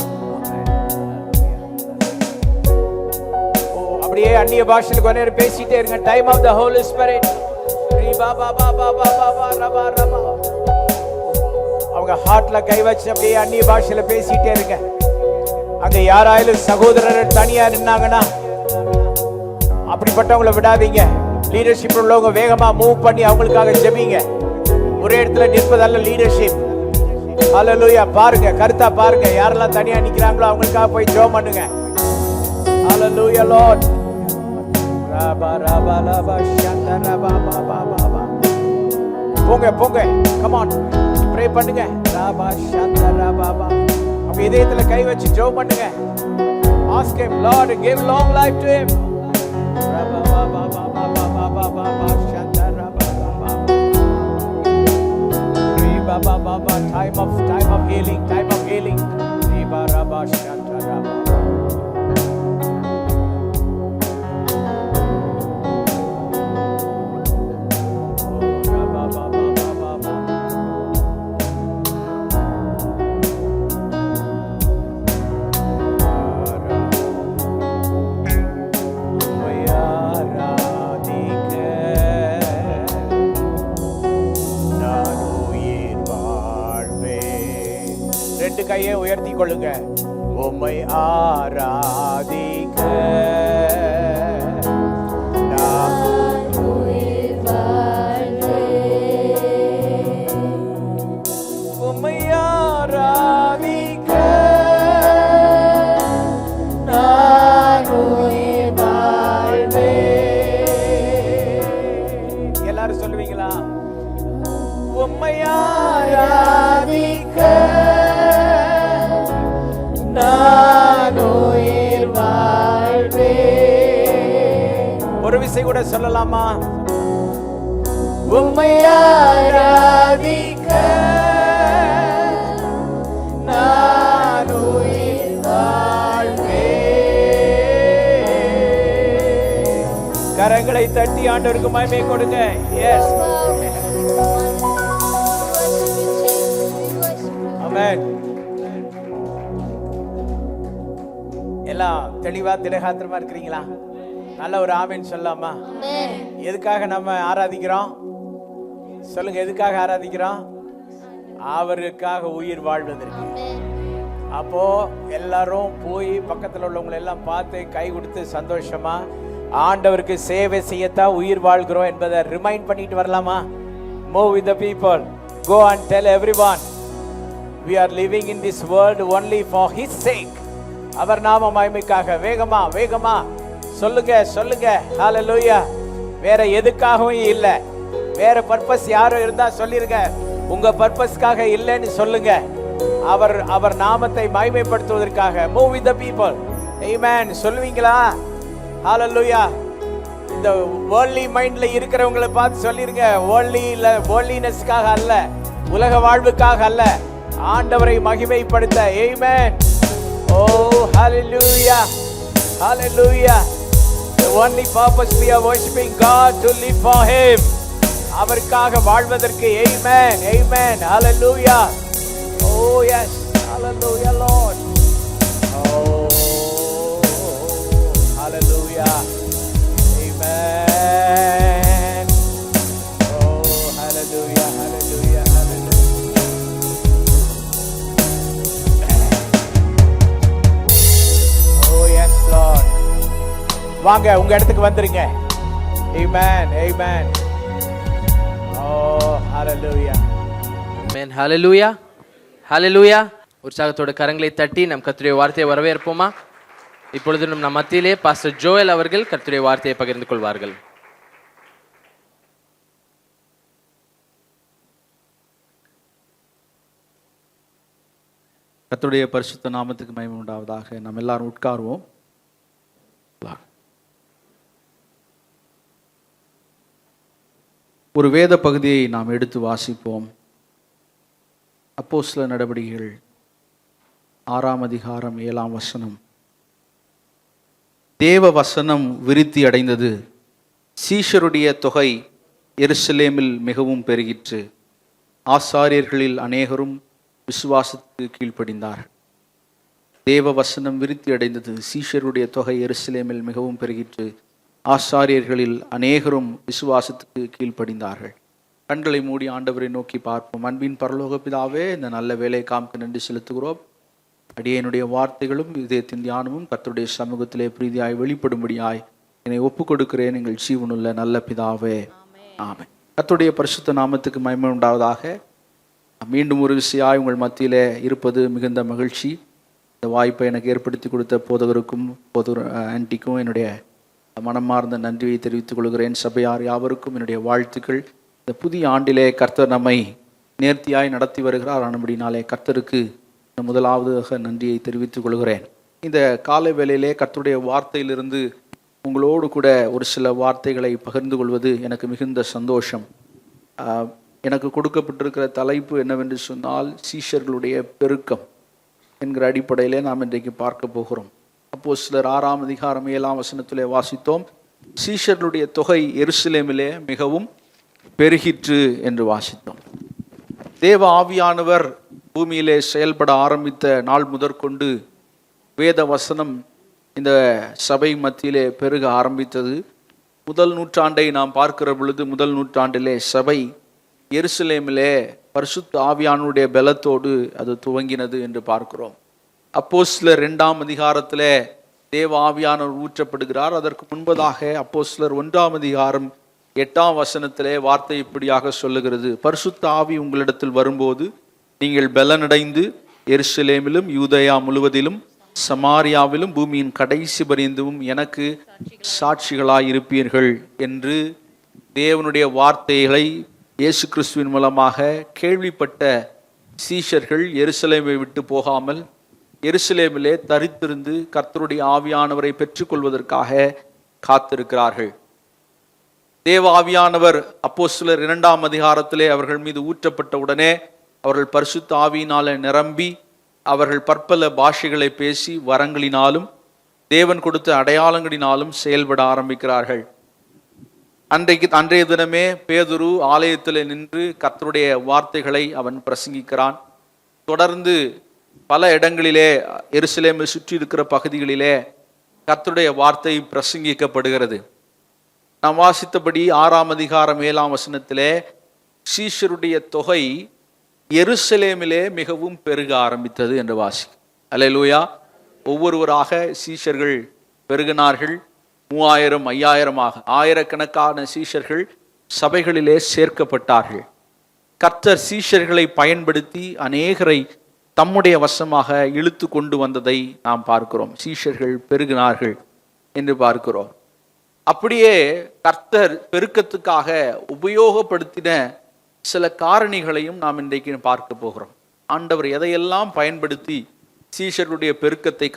Oh, அப்படியே அந்நிய பாஷையில கொஞ்ச நேரம் பேசிட்டே இருங்க. Time of the holy spirit. ரீ பா பா பா பா பா பா ரபா ரபா. அவங்க ஹார்ட்ல கை வச்சு அப்படியே அந்நிய பாஷையில பேசிட்டே இருங்க. அங்க யாராயிலும் சகோதரர் தனியா நின்னாங்கன்னா அப்படிப்பட்டவங்களை விடாதீங்க. லீடர்ஷிப் உள்ளவங்க வேகமா மூவ் பண்ணி அவங்களுக்காக ஜெபிங்க. ஒரே இடத்துல நிற்பதல்ல லீடர்ஷிப். ஹalleluya. பாருங்க, கருத்தா பாருங்க, யாரெல்லாம் தனியா நிக்கிறாங்களோ அவங்களுக்காக போய் ஜெபம் பண்ணுங்க. ஹalleluya Lord. ரபா ரபா ரபா ஷந்த ரபா பா பா பா. போங்க போங்க, கம் ஆன், ப்ரே பண்ணுங்க. ரபா ஷந்த ரபா பா. அவங்க இதயத்துல கை வச்சு ஜெபம் பண்ணுங்க. Ask him, Lord, give long life to him. Raba ba ba ba ba ba ba ba ba ba shanta raba ba ba. Reba ba ba ba, time of healing, time of healing. Reba raba shanta raba. Raba ba ba ba ba ba. ரெண்டு கையை உயர்த்தி கொள்ளுங்க. உம்மை ஆராதிக்க நான் உயிர் வாழ்வேன். உம்மை ஆராதிக்க நான் கூட சொல்லலாமா? உம்மை ஆராதிக்க நான் உயிர் வாழ்வேன். கரங்களை தட்டி ஆண்டவருக்கு மகிமை கொடுங்க. எஸ், ஆமென். எல்லாம் தெளிவா திடகாத்திரமா இருக்கிறீங்களா? நல்ல ஒரு ஆமென் சொல்லலாமா? எதுக்காக நம்ம ஆராதிக்கிறோம் சொல்லுங்க? எதுக்காக ஆராதிக்கிறோம்? அவருக்காக உயிர் வாழ்வதற்கு. அப்போ எல்லாரும் போய் பக்கத்துல உள்ளவங்களை எல்லாம் பார்த்து கை கொடுத்து சந்தோஷமா ஆண்டவருக்கு சேவை செய்யத்தான் உயிர் வாழ்கிறோம் என்பதை ரிமைண்ட் பண்ணிட்டு வரலாமா? Move with the people. Go and tell everyone we are living in this world only for his sake. அவர் நாம மகிமைக்காக. வேகமா வேகமா சொல்லுங்க சொல்லுங்க. ஹalleluya. வேற எதுக்காகவும் இல்ல. வேற பர்பஸ் யாரும் இருந்தா சொல்லிருங்க. உங்க பர்பஸ்க்காக இல்லைன்னு சொல்லுங்க. அவர் நாமத்தை மகிமைப்படுத்துவதற்காக. Move with the people. Amen. சொல்லுவீங்களா? ஹalleluya. இந்த வேர்ல்ட்லி மைண்ட்ல இருக்கிறவங்களை பார்த்து சொல்லிருங்க. வேர்ல்ட்லினஸ்க்காக அல்ல, உலக வாழ்வுக்காக அல்ல, ஆண்டவரை மகிமைப்படுத்த. Amen. Oh, hallelujah. Hallelujah. The only purpose we are worshiping God to live for him. அவருக்காக வாழ்வதற்கு. Amen. Amen. Hallelujah. Oh yes. Hallelujah, Lord. Oh, hallelujah. Amen. Oh, hallelujah. Hallelujah. Hallelujah. Oh yes, Lord. வாங்க உங்க இடத்துக்கு வந்துருங்க. Amen. Amen. Oh, hallelujah. Amen. Hallelujah. Hallelujah. உற்சாகத்தோட கரங்களை தட்டி நம் கர்த்தருடைய வார்த்தையை வரவேற்போமா? இப்பொழுது நம் மத்தியிலே பாஸ்டர் ஜோயல் அவர்கள் கர்த்தருடைய வார்த்தையை பகிர்ந்து கொள்வார்கள். கர்த்தருடைய பரிசுத்த நாமத்துக்கு மகிமை உண்டாவதாக. நாம் எல்லாரும் உட்காருவோம். ஒரு வேத பகுதியை நாம் எடுத்து வாசிப்போம். அப்போஸ்தல நடவடிக்கைகள் 6ஆம் அதிகாரம் 7ஆம் வசனம். தேவ வசனம் விருத்தி அடைந்தது, சீஷருடைய தொகை எருசலேமில் மிகவும் பெருகிற்று, ஆசாரியர்களில் அநேகரும் விசுவாசத்துக்கு கீழ்ப்படிந்தார்கள். தேவ வசனம் விருத்தி அடைந்தது, சீஷருடைய தொகை எருசலேமில் மிகவும் பெருகிற்று, ஆசாரியர்களில் அநேகரும் விசுவாசத்துக்கு கீழ்ப்படிந்தார்கள். கண்களை மூடி ஆண்டவரை நோக்கி பார்ப்போம். அன்பின் பரலோக பிதாவே, இந்த நல்ல வேலையை காமிக்க நன்றி செலுத்துகிறோம். அடியேனுடைய வார்த்தைகளும் இதயத்தின் தியானமும் கர்த்தருடைய சமூகத்திலே பிரீதியாய் வெளிப்படும்படியாய் என்னை ஒப்புக் கொடுக்கிறேன் எங்கள் ஜீவனுள்ள நல்ல பிதாவே, ஆமென். கர்த்தருடைய பரிசுத்த நாமத்துக்கு மகிமை உண்டாவதாக. மீண்டும் ஒரு விஷயமாய் உங்கள் மத்தியிலே இருப்பது மிகுந்த மகிழ்ச்சி. இந்த வாய்ப்பை எனக்கு ஏற்படுத்தி கொடுத்த போதகருக்கும் ஆன்டிக்கும் என்னுடைய மனமார்ந்த நன்றியை தெரிவித்துக் கொள்கிறேன். சபையார் யாவருக்கும் என்னுடைய வாழ்த்துக்கள். இந்த புதிய ஆண்டிலே கர்த்தர் நம்மை நேர்த்தியாய் நடத்தி வருகிறார். ஆனபடினாலே கர்த்தருக்கு முதலாவதாக நன்றியை தெரிவித்துக் கொள்கிறேன். இந்த காலை வேளையிலே கர்த்தருடைய வார்த்தையிலிருந்து உங்களோடு கூட ஒரு சில வார்த்தைகளை பகிர்ந்து கொள்வது எனக்கு மிகுந்த சந்தோஷம். எனக்கு கொடுக்கப்பட்டிருக்கிற தலைப்பு என்னவென்று சொன்னால், சீஷர்களுடைய பெருக்கம் என்கிற அடிப்படையிலே நாம் இன்றைக்கு பார்க்க போகிறோம். அப்போஸ்தலர் 6ஆம் அதிகாரம் 7ஆம் வசனத்திலே வாசித்தோம், சீஷர்களுடைய தொகை எருசலேமிலே மிகவும் பெருகிற்று என்று வாசித்தோம். தேவ ஆவியானவர் பூமியிலே செயல்பட ஆரம்பித்த நாள் முதற்கொண்டு வேத வசனம் இந்த சபை மத்தியிலே பெருக ஆரம்பித்தது. முதல் நூற்றாண்டை நாம் பார்க்கிற பொழுது, முதல் நூற்றாண்டிலே சபை எருசலேமிலே பரிசுத்த ஆவியானுடைய பலத்தோடு அது துவங்கினது என்று பார்க்கிறோம். அப்போஸ்தலர் 2ஆம் அதிகாரத்திலே தேவ ஆவியானவர் ஊற்றப்படுகிறார். அதற்கு முன்பதாக அப்போஸ்தலர் 1ஆம் அதிகாரம் 8ஆம் வசனத்திலே வார்த்தை இப்படியாக சொல்லுகிறது, பரிசுத்த ஆவி உங்களிடத்தில் வரும்போது நீங்கள் பலனடைந்து எருசலேமிலும் யூதேயா முழுவதிலும் சமாரியாவிலும் பூமியின் கடைசி பரியந்தமும் எனக்கு சாட்சிகளாயிருப்பீர்கள் என்று தேவனுடைய வார்த்தைகளை இயேசு கிறிஸ்துவின் மூலமாக கேள்விப்பட்ட சீஷர்கள் எருசலேமை விட்டு போகாமல் எருசலேமிலே தரித்திருந்து கர்த்தருடைய ஆவியானவரை பெற்றுக்கொள்வதற்காக காத்திருக்கிறார்கள். தேவ ஆவியானவர் அப்போஸ்தலர் 2ஆம் அதிகாரத்திலே அவர்கள் மீது ஊற்றப்பட்ட உடனே அவர்கள் பரிசுத்த ஆவியினால நிரம்பி அவர்கள் பற்பல பாஷைகளை பேசி வரங்களினாலும் தேவன் கொடுத்த அடையாளங்களினாலும் செயல்பட ஆரம்பிக்கிறார்கள். அன்றைய தினமே பேதுரு ஆலயத்தில் நின்று கர்த்தருடைய வார்த்தைகளை அவன் பிரசங்கிக்கிறான். தொடர்ந்து பல இடங்களிலே எருசலேமை சுற்றி இருக்கிற பகுதிகளிலே கர்த்தருடைய வார்த்தை பிரசங்கிக்கப்படுகிறது. நாம் வாசித்தபடி 6ஆம் அதிகாரம் 7ஆம் வசனத்திலே சீஷருடைய தொகை எருசலேமிலே மிகவும் பெருக ஆரம்பித்தது என்று வாசி. அல்லேலூயா. ஒவ்வொருவராக சீஷர்கள் பெருகினார்கள். 3000, 5000 ஆயிரக்கணக்கான சீஷர்கள் சபைகளிலே சேர்க்கப்பட்டார்கள். கர்த்தர் சீஷர்களை பயன்படுத்தி அநேகரை தம்முடைய வசமாக இழுத்து கொண்டு வந்ததை நாம் பார்க்கிறோம். சீஷர்கள் பெருகினார்கள் என்று பார்க்கிறோம். அப்படியே கர்த்தர் பெருக்கத்துக்காக உபயோகப்படுத்தின சில காரணிகளையும் நாம் இன்றைக்கு பார்க்க போகிறோம். ஆண்டவர் எதையெல்லாம் பயன்படுத்தி சீஷர்களுடைய பெருக்கத்தை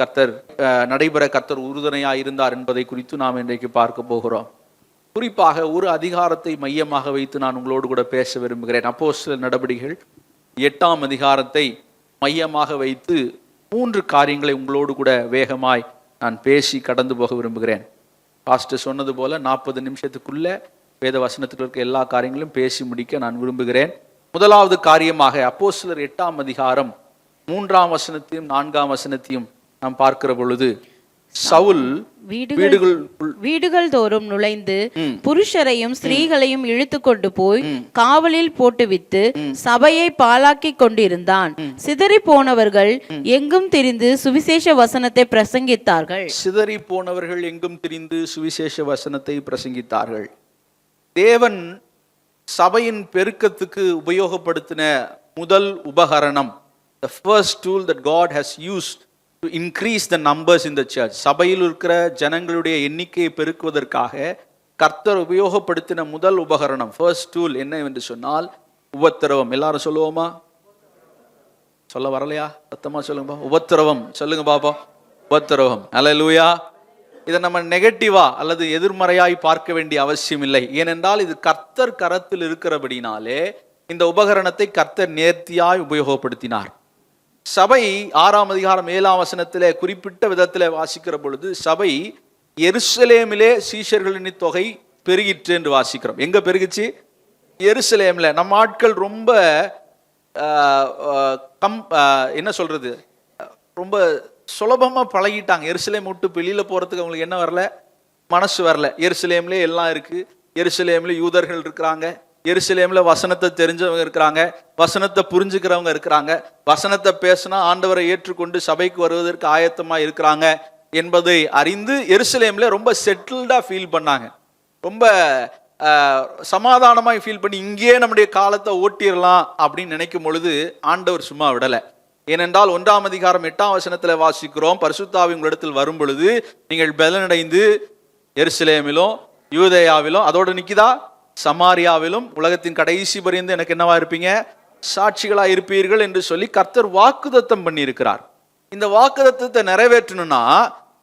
நடைபெற கர்த்தர் உறுதுணையாக இருந்தார் என்பதை குறித்து நாம் இன்றைக்கு பார்க்க போகிறோம். குறிப்பாக ஒரு அதிகாரத்தை மையமாக வைத்து நான் உங்களோடு கூட பேச விரும்புகிறேன். அப்போஸ்தலர் நடபடிகள் 8ஆம் அதிகாரத்தை மையமாக வைத்து 3 காரியங்களை உங்களோடு கூட வேகமாய் நான் பேசி கடந்து போக விரும்புகிறேன். பாஸ்டர் சொன்னது போல 40 நிமிஷத்துக்குள்ள வேத வசனத்தில் இருக்க எல்லா காரியங்களும் பேசி முடிக்க நான் விரும்புகிறேன். முதலாவது காரியமாக அப்போஸ்தலர் 8ஆம் அதிகாரம் 3ஆம் வசனத்தையும் 4ஆம் வசனத்தையும் நாம் பார்க்கிற பொழுது சவுல் வீடுகள் தோறும் நுழைந்து புருஷரையும் ஸ்திரீகளையும் இழுத்து கொண்டு போய் காவலில் போட்டுவிட்டு சபையை பாழாக்கி கொண்டிருந்தான். சிதறி போனவர்கள் எங்கும் திரிந்து சுவிசேஷ வசனத்தை பிரசங்கித்தார்கள். சிதறி போனவர்கள் எங்கும் திரிந்து சுவிசேஷ வசனத்தை பிரசங்கித்தார்கள். தேவன் சபையின் பெருக்கத்துக்கு உபயோகப்படுத்தின முதல் உபகரணம், the first tool that God has used to increase the numbers in the church, சபையில் இருக்கிற ஜனங்களுடைய எண்ணிக்கையை பெருக்குவதற்காக கர்த்தர் உபயோகப்படுத்தின முதல் உபகரணம், ஃபர்ஸ்ட் டூல் என்ன என்று சொன்னால் உபத்திரவம். எல்லாரும் சொல்லுவோமா? சொல்ல வரலையா? சத்தமா சொல்லுங்க. உபத்திரவம் சொல்லுங்க பாப்பா. உபத்திரவம். அல்லேலூயா. இதை நம்ம நெகட்டிவா அல்லது எதிர்மறையாய் பார்க்க வேண்டிய அவசியம் இல்லை. ஏனென்றால் இது கர்த்தர் கரத்தில் இருக்கிறபடினாலே இந்த உபகரணத்தை கர்த்தர் நேர்த்தியாய் உபயோகப்படுத்தினார். சபை 6ஆம் அதிகாரம் 7ஆம் வசனத்திலே குறிப்பிட்ட விதத்தில் வாசிக்கிற பொழுது சபை எருசலேமிலே சீஷர்களின் தொகை பெருகிற்று என்று வாசிக்கிறோம். எங்க பெருகிச்சு? எருசலேம்ல. நம்ம ஆட்கள் ரொம்ப என்ன சொல்றது, ரொம்ப சுலபமா பழகிட்டாங்க. எருசலேம் விட்டு வெளியில போறதுக்கு அவங்களுக்கு என்ன வரல, மனசு வரல. எருசலேம்ல எல்லாம் இருக்கு. எருசலேம்ல யூதர்கள் இருக்கிறாங்க, எருசலேம்ல வசனத்தை தெரிஞ்சவங்க இருக்கிறாங்க, வசனத்தை புரிஞ்சுக்கிறவங்க இருக்கிறாங்க, வசனத்தை பேசினா ஆண்டவரை ஏற்றுக்கொண்டு சபைக்கு வருவதற்கு ஆயத்தமா இருக்கிறாங்க என்பதை அறிந்து எருசலேம்ல ரொம்ப செட்டில்டா ஃபீல் பண்ணாங்க. ரொம்ப சமாதானமாய் ஃபீல் பண்ணி இங்கேயே நம்முடைய காலத்தை ஓட்டிடலாம் அப்படின்னு நினைக்கும் பொழுது ஆண்டவர் சும்மா விடலை. ஏனென்றால் 1ஆம் அதிகாரம் 8ஆம் வசனத்தில் வாசிக்கிறோம், பரிசுத்த ஆவி உங்களிடத்தில் வரும் பொழுது நீங்கள் பலனடைந்து எருசலேமிலும் யூதேயாவிலும், அதோடு நிக்குதா, சமாரியாவிலும் உலகத்தின் கடைசி பரியந்து எனக்கு என்னவா இருப்பீங்க, சாட்சிகளா இருப்பீர்கள் என்று சொல்லி கர்த்தர் வாக்குத்தத்தம் பண்ணி இருக்கிறார். இந்த வாக்குத்தத்தத்தை நிறைவேற்றணும்னா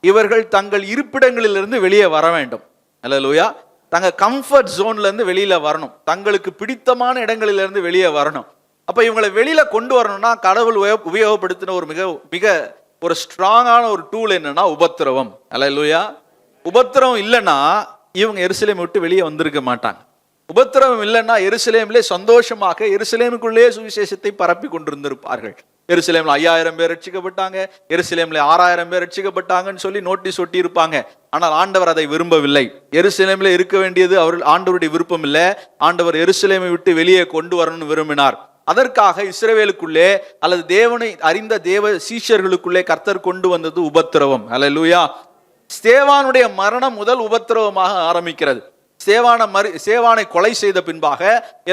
இவர்கள் தங்கள் இருப்பிடங்களிலிருந்து வெளியே வர வேண்டும். அல்லேலூயா. தங்க கம்ஃபர்ட் ஜோன்ல இருந்து வெளியில வரணும், தங்களுக்கு பிடித்தமான இடங்களிலிருந்து வெளியே வரணும். அப்ப இவங்களை வெளியில கொண்டு வரணும்னா கடவுள் உபயோகப்படுத்தின ஒரு மிக ஒரு ஸ்ட்ராங்கான ஒரு டூல் என்னன்னா உபத்திரவம். அல்லேலூயா. உபத்திரவம் இல்லைன்னா இவங்க எருசலேம் விட்டு வெளியே வந்திருக்க மாட்டாங்க. உபத்திரவம் இல்லைன்னா எருசலேம்லே சந்தோஷமாக எருசலேமுக்குள்ளே சுவிசேஷத்தை பரப்பி கொண்டிருந்திருப்பார்கள். எருசலேம்ல 5000 பேர் ரட்சிக்கப்பட்டாங்க, எருசலேம்ல 6000 பேர் ரட்சிக்கப்பட்டாங்கன்னு சொல்லி நோட்டீஸ் ஒட்டி இருப்பாங்க. ஆனால் ஆண்டவர் அதை விரும்பவில்லை. எருசலேம்ல இருக்க வேண்டியது ஆண்டவருடைய விருப்பம் இல்லை. ஆண்டவர் எருசலேமை விட்டு வெளியே கொண்டு வரணும்னு விரும்பினார். அதற்காக இஸ்ரவேலுக்குள்ளே அல்லது தேவனை அறிந்த தேவ சீஷர்களுக்குள்ளே கர்த்தர் கொண்டு வந்தது உபத்திரவம். அல்லேலூயா. ஸ்தேவானுடைய மரணம் முதல் உபத்திரவமாக ஆரம்பிக்கிறது. ஸ்தேவானை கொலை செய்த பின்பாக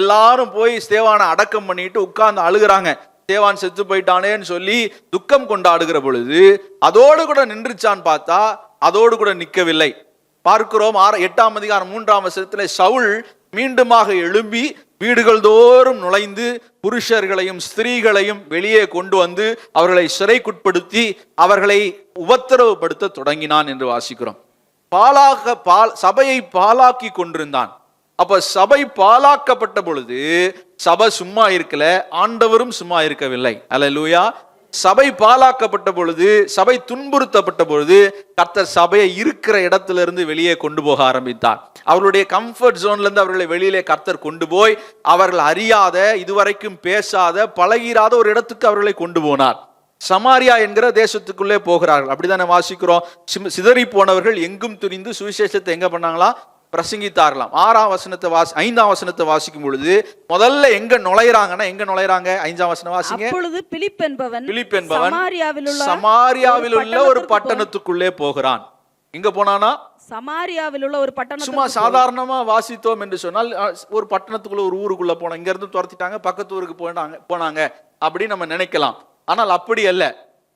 எல்லாரும் போய் ஸ்தேவானை அடக்கம் பண்ணிட்டு உட்கார்ந்து அழுகிறாங்க. ஸ்தேவான் செத்து போயிட்டானேன்னு சொல்லி துக்கம் கொண்டாடுகிற பொழுது அதோடு கூட நின்றுச்சான்னு பார்த்தா அதோடு கூட நிற்கவில்லை. பார்க்கிறோம் 8ஆம் அதிகாரம் 3ஆம் வசனத்தில் சவுல் மீண்டுமாக எழும்பி வீடுகள் தோறும் நுழைந்து புருஷர்களையும் ஸ்திரீகளையும் வெளியே கொண்டு வந்து அவர்களை சிறைக்குட்படுத்தி அவர்களை உபத்திரவப்படுத்த தொடங்கினான் என்று வாசிக்கிறோம். சபையை பாலாக்கி கொண்டிருந்தான். அப்ப சபை பாழாக்கப்பட்ட பொழுது சபை சும்மா இருக்கல, ஆண்டவரும் சும்மா இருக்கவில்லை. அல்லேலூயா. சபை பாழாக்கப்பட்ட பொழுது, சபை துன்புறுத்தப்பட்ட பொழுது கர்த்தர் சபையை இருக்கிற இடத்துல இருந்து வெளியே கொண்டு போக ஆரம்பித்தார். அவர்களுடைய கம்ஃபர்ட் ஜோன்ல இருந்து அவர்களை வெளியிலே கர்த்தர் கொண்டு போய் அவர்கள் அறியாத, இதுவரைக்கும் பேசாத, பழகிராத ஒரு இடத்துக்கு அவர்களை கொண்டு போனார். சமாரியா என்கிற தேசத்துக்குள்ளே போகிறார்கள். அப்படித்தானே வாசிக்கிறோம். சிதறி போனவர்கள் எங்கும் துணிந்து சுவிசேஷத்தை எங்க பண்ணாங்களா? பிரசங்கித்தாரலாம். 6ஆம் வசனத்தை 5ஆம் வசனத்தை வாசிக்கும் பொழுது முதல்ல எங்க நுழையறாங்கன்னா, எங்க நுழையறாங்க? 5ஆம் வசனம் வாசிங்க. அப்பொழுது பிலிப் என்பவன் சமாரியாவில் உள்ள ஒரு பட்டணத்துக்குள்ளே போகிறான். எங்க போனானா? சமாரியாவில் உள்ள ஒரு பட்டணம். சும்மா சாதாரணமா வாசித்தோம் என்று சொன்னால் ஒரு பட்டணத்துக்குள்ள, ஒரு ஊருக்குள்ள போனா, இங்க இருந்து துரத்திட்டாங்க, பக்கத்து ஊருக்கு போனாங்க அப்படி நம்ம நினைக்கலாம். ஆனால் அப்படி அல்ல.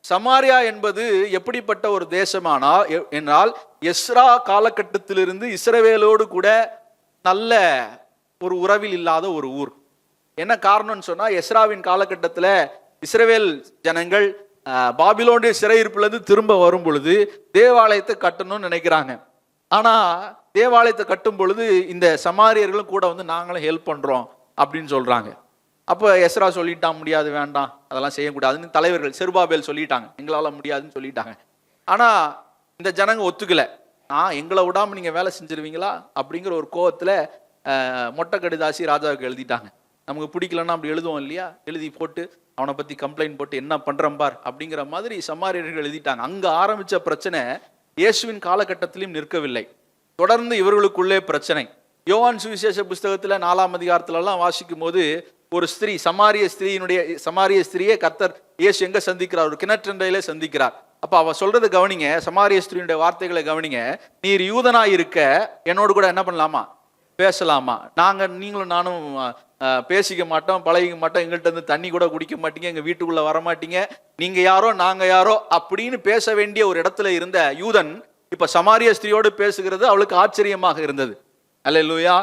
சமாரியா என்பது எப்படிப்பட்ட ஒரு தேசமானா என்றால், எஸ்ரா காலகட்டத்திலிருந்து இஸ்ரவேலோடு கூட நல்ல ஒரு உறவில் இல்லாத ஒரு ஊர். என்ன காரணம்னு சொன்னா, எஸ்ராவின் காலகட்டத்தில் இஸ்ரவேல் ஜனங்கள் பாபிலோனுடைய சிறையிருப்பிலிருந்து திரும்ப வரும் பொழுது தேவாலயத்தை கட்டணும்னு நினைக்கிறாங்க. ஆனா தேவாலயத்தை கட்டும் பொழுது இந்த சமாரியர்களும் கூட வந்து நாங்களும் ஹெல்ப் பண்றோம் அப்படின்னு சொல்றாங்க. அப்போ எஸ்ரா சொல்லிட்டான், முடியாது, வேண்டாம், அதெல்லாம் செய்யக்கூடாதுன்னு தலைவர்கள் செருபாபேல் சொல்லிட்டாங்க, எங்களால முடியாதுன்னு சொல்லிட்டாங்க. ஆனா இந்த ஜனங்க ஒத்துக்கல. எங்களை விடாம நீங்க வேலை செஞ்சிருவீங்களா அப்படிங்கிற ஒரு கோவத்துல மொட்டை கடிதாசி ராஜாவுக்கு எழுதிட்டாங்க. நமக்கு பிடிக்கலன்னா அப்படி எழுதுவோம் இல்லையா? எழுதி போட்டு அவனை பத்தி கம்ப்ளைண்ட் போட்டு என்ன பண்றேன் பார் அப்படிங்கிற மாதிரி சமாரியர்கள் எழுதிட்டாங்க. அங்க ஆரம்பிச்ச பிரச்சனை இயேசுவின் காலகட்டத்திலும் நிற்கவில்லை. தொடர்ந்து இவர்களுக்குள்ளே பிரச்சனை. யோவான் சுவிசேஷ புஸ்தகத்துல 4ஆம் அதிகாரத்துல எல்லாம் வாசிக்கும் போது ஒரு ஸ்திரீ, சமாரிய ஸ்திரியை கர்த்தர் இயேசு எங்க சந்திக்கிறார்? ஒரு கிணற்றண்டையிலே சந்திக்கிறார். அப்ப அவ சொல்றது கவனிங்க, சமாரிய ஸ்திரியுடைய வார்த்தைகளை கவனிங்க. நீர் யூதனாய் இருக்க என்னோடு கூட என்ன பண்ணலாமா? பேசலாமா? நீங்களும் நானும் பேசிக்க மாட்டோம், பழகிக்க மாட்டோம், எங்கள்கிட்ட இருந்து தண்ணி கூட குடிக்க மாட்டீங்க, எங்க வீட்டுக்குள்ள வர மாட்டீங்க, நீங்க யாரோ நாங்க யாரோ அப்படின்னு பேச வேண்டிய ஒரு இடத்துல இருந்த யூதன் இப்ப சமாரிய ஸ்திரியோடு பேசுகிறது அவளுக்கு ஆச்சரியமாக இருந்தது. அல்லேலூயா.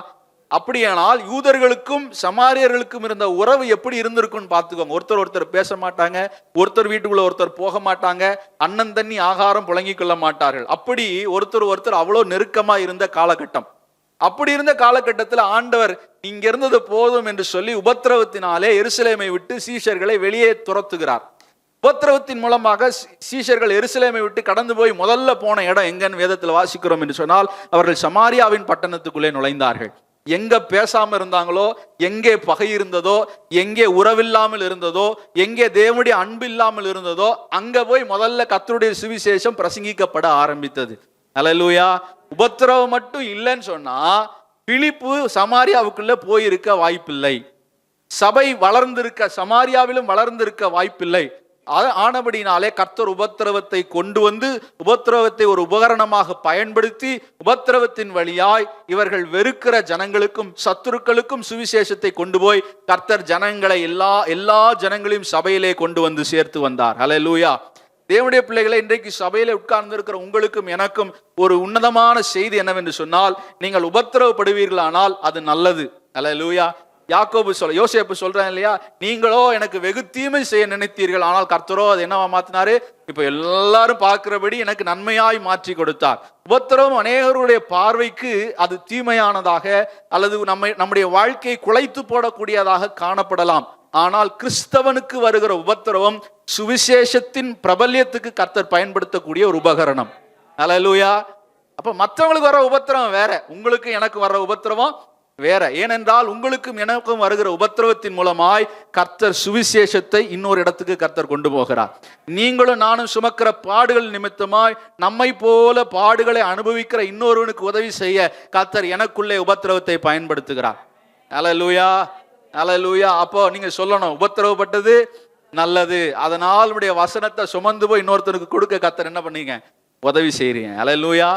அப்படியானால் யூதர்களுக்கும் சமாரியர்களுக்கும் இருந்த உறவு எப்படி இருந்திருக்கும்னு பார்த்துக்கோங்க. ஒருத்தர் பேச மாட்டாங்க, ஒருத்தர் வீட்டுக்குள்ள ஒருத்தர் போக மாட்டாங்க, அண்ணன் தண்ணி ஆகாரம் புழங்கிக் கொள்ள மாட்டார்கள். அப்படி ஒருத்தர் அவ்வளோ நெருக்கமா இருந்த காலகட்டம். அப்படி இருந்த காலகட்டத்தில் ஆண்டவர் இங்க இருந்தது போதும் என்று சொல்லி உபத்திரவத்தினாலே எருசலேமை விட்டு சீஷர்களை வெளியே துரத்துகிறார். உபத்திரவத்தின் மூலமாக சீஷர்கள் எருசலேமை விட்டு கடந்து போய் முதல்ல போன இடம் எங்கன்னு வேதத்தில் வாசிக்கிறோம் என்று சொன்னால், அவர்கள் சமாரியாவின் பட்டணத்துக்குள்ளே நுழைந்தார்கள். எங்க பேசாம இருந்தாங்களோ, எங்கே பகை இருந்ததோ, எங்கே உறவில்லாமல் இருந்ததோ, எங்கே தேவனுடைய அன்பு இல்லாமல் இருந்ததோ, அங்க போய் முதல்ல கர்த்தருடைய சுவிசேஷம் பிரசங்கிக்கப்பட ஆரம்பித்தது. அல்லேலூயா. உபத்திரவம் மட்டும் இல்லைன்னு சொன்னா பிலிப்பு சமாரியாவுக்குள்ள போயிருக்க வாய்ப்பில்லை. சபை வளர்ந்திருக்க, சமாரியாவிலும் வளர்ந்திருக்க வாய்ப்பில்லை. ஆனபடினாலே கர்த்தர் உபத்திரவத்தை கொண்டு வந்து உபத்திரவத்தை ஒரு உபகரணமாக பயன்படுத்தி உபத்திரவத்தின் வழியாய் இவர்கள் வெறுக்கிற ஜனங்களுக்கும் சத்துருக்களுக்கும் சுவிசேஷத்தை கொண்டு போய் கர்த்தர் ஜனங்களை எல்லா ஜனங்களையும் சபையிலே கொண்டு வந்து சேர்த்து வந்தார். ஹல்லேலூயா. தேவனுடைய பிள்ளைகளை, இன்றைக்கு சபையில உட்கார்ந்து இருக்கிற உங்களுக்கும் எனக்கும் ஒரு உன்னதமான செய்தி என்னவென்று சொன்னால், நீங்கள் உபத்திரவப்படுவீர்களானால் அது நல்லது. ஹல்லேலூயா. யோசேப்பு சொல்றேன் இல்லையா, நீங்களோ எனக்கு வெகு தீமை செய்ய நினைத்தீர்கள், ஆனால் கர்த்தரோ அது என்னவா மாத்தினாரு? இப்ப எல்லாரும் பார்க்கிறபடி எனக்கு நன்மையாய் மாற்றி கொடுத்தார். உபத்திரவம் அநேகருடைய பார்வைக்கு அது தீமையானதாக அல்லது நம்முடைய வாழ்க்கையை குலைத்து போடக்கூடியதாக காணப்படலாம். ஆனால் கிறிஸ்தவனுக்கு வருகிற உபத்திரவம் சுவிசேஷத்தின் பிரபல்யத்துக்கு கர்த்தர் பயன்படுத்தக்கூடிய ஒரு உபகரணம். அல்லேலூயா. அப்ப மற்றவங்களுக்கு வர உபத்திரவம் வேற, உங்களுக்கு எனக்கு வர்ற உபத்திரவம் வேற. ஏனென்றால் உங்களுக்கும் எனக்கும் வருகிற உபத்திரவத்தின் மூலமாய் கர்த்தர் சுவிசேஷத்தை இன்னொரு இடத்துக்கு கர்த்தர் கொண்டு போகிறார். நீங்களும் நானும் சுமக்கிற பாடுகள் நிமித்தமாய் நம்மை போல பாடுகளை அனுபவிக்கிற இன்னொருவனுக்கு உதவி செய்ய கர்த்தர் எனக்குள்ளே உபத்திரவத்தை பயன்படுத்துகிறார். அல்லேலூயா, அல்லேலூயா. அப்போ நீங்க சொல்லணும், உபத்திரவப்பட்டது நல்லது, அதனால் உடைய வசனத்தை சுமந்து போய் இன்னொருத்தருக்கு கொடுக்க கர்த்தர் என்ன பண்ணீங்க? உதவி செய்றீங்க. அல்லேலூயா,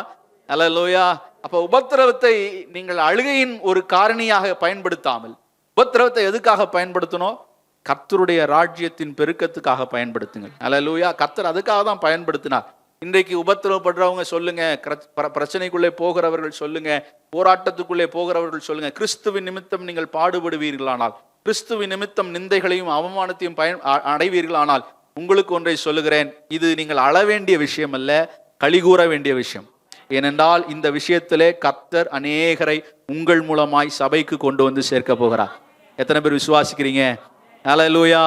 அல்லேலூயா. அப்ப உபத்திரவத்தை நீங்கள் அழுகையின் ஒரு காரணியாக பயன்படுத்தாமல், உபத்திரவத்தை எதுக்காக பயன்படுத்தணும்? கர்த்தருடைய ராஜ்யத்தின் பெருக்கத்துக்காக பயன்படுத்துங்கள். அல்லேலூயா. கர்த்தர் அதுக்காக தான் பயன்படுத்தினார். இன்றைக்கு உபத்திரவப்படுறவங்க சொல்லுங்க, பிரச்சனைக்குள்ளே போகிறவர்கள் சொல்லுங்க, போராட்டத்துக்குள்ளே போகிறவர்கள் சொல்லுங்க, கிறிஸ்துவின் நிமித்தம் நீங்கள் பாடுபடுவீர்களானால், கிறிஸ்துவின் நிமித்தம் நிந்தைகளையும் அவமானத்தையும் அடைவீர்களானால், உங்களுக்கு ஒன்றை சொல்லுகிறேன், இது நீங்கள் அழ வேண்டிய விஷயம் அல்ல, களிகூற வேண்டிய விஷயம். ஏனென்றால் இந்த விஷயத்திலே கர்த்தர் அநேகரை உங்கள் மூலமாய் சபைக்கு கொண்டு வந்து சேர்க்க போகிறார். எத்தனை பேர் விசுவாசிக்கிறீங்க? ஹல்லேலூயா.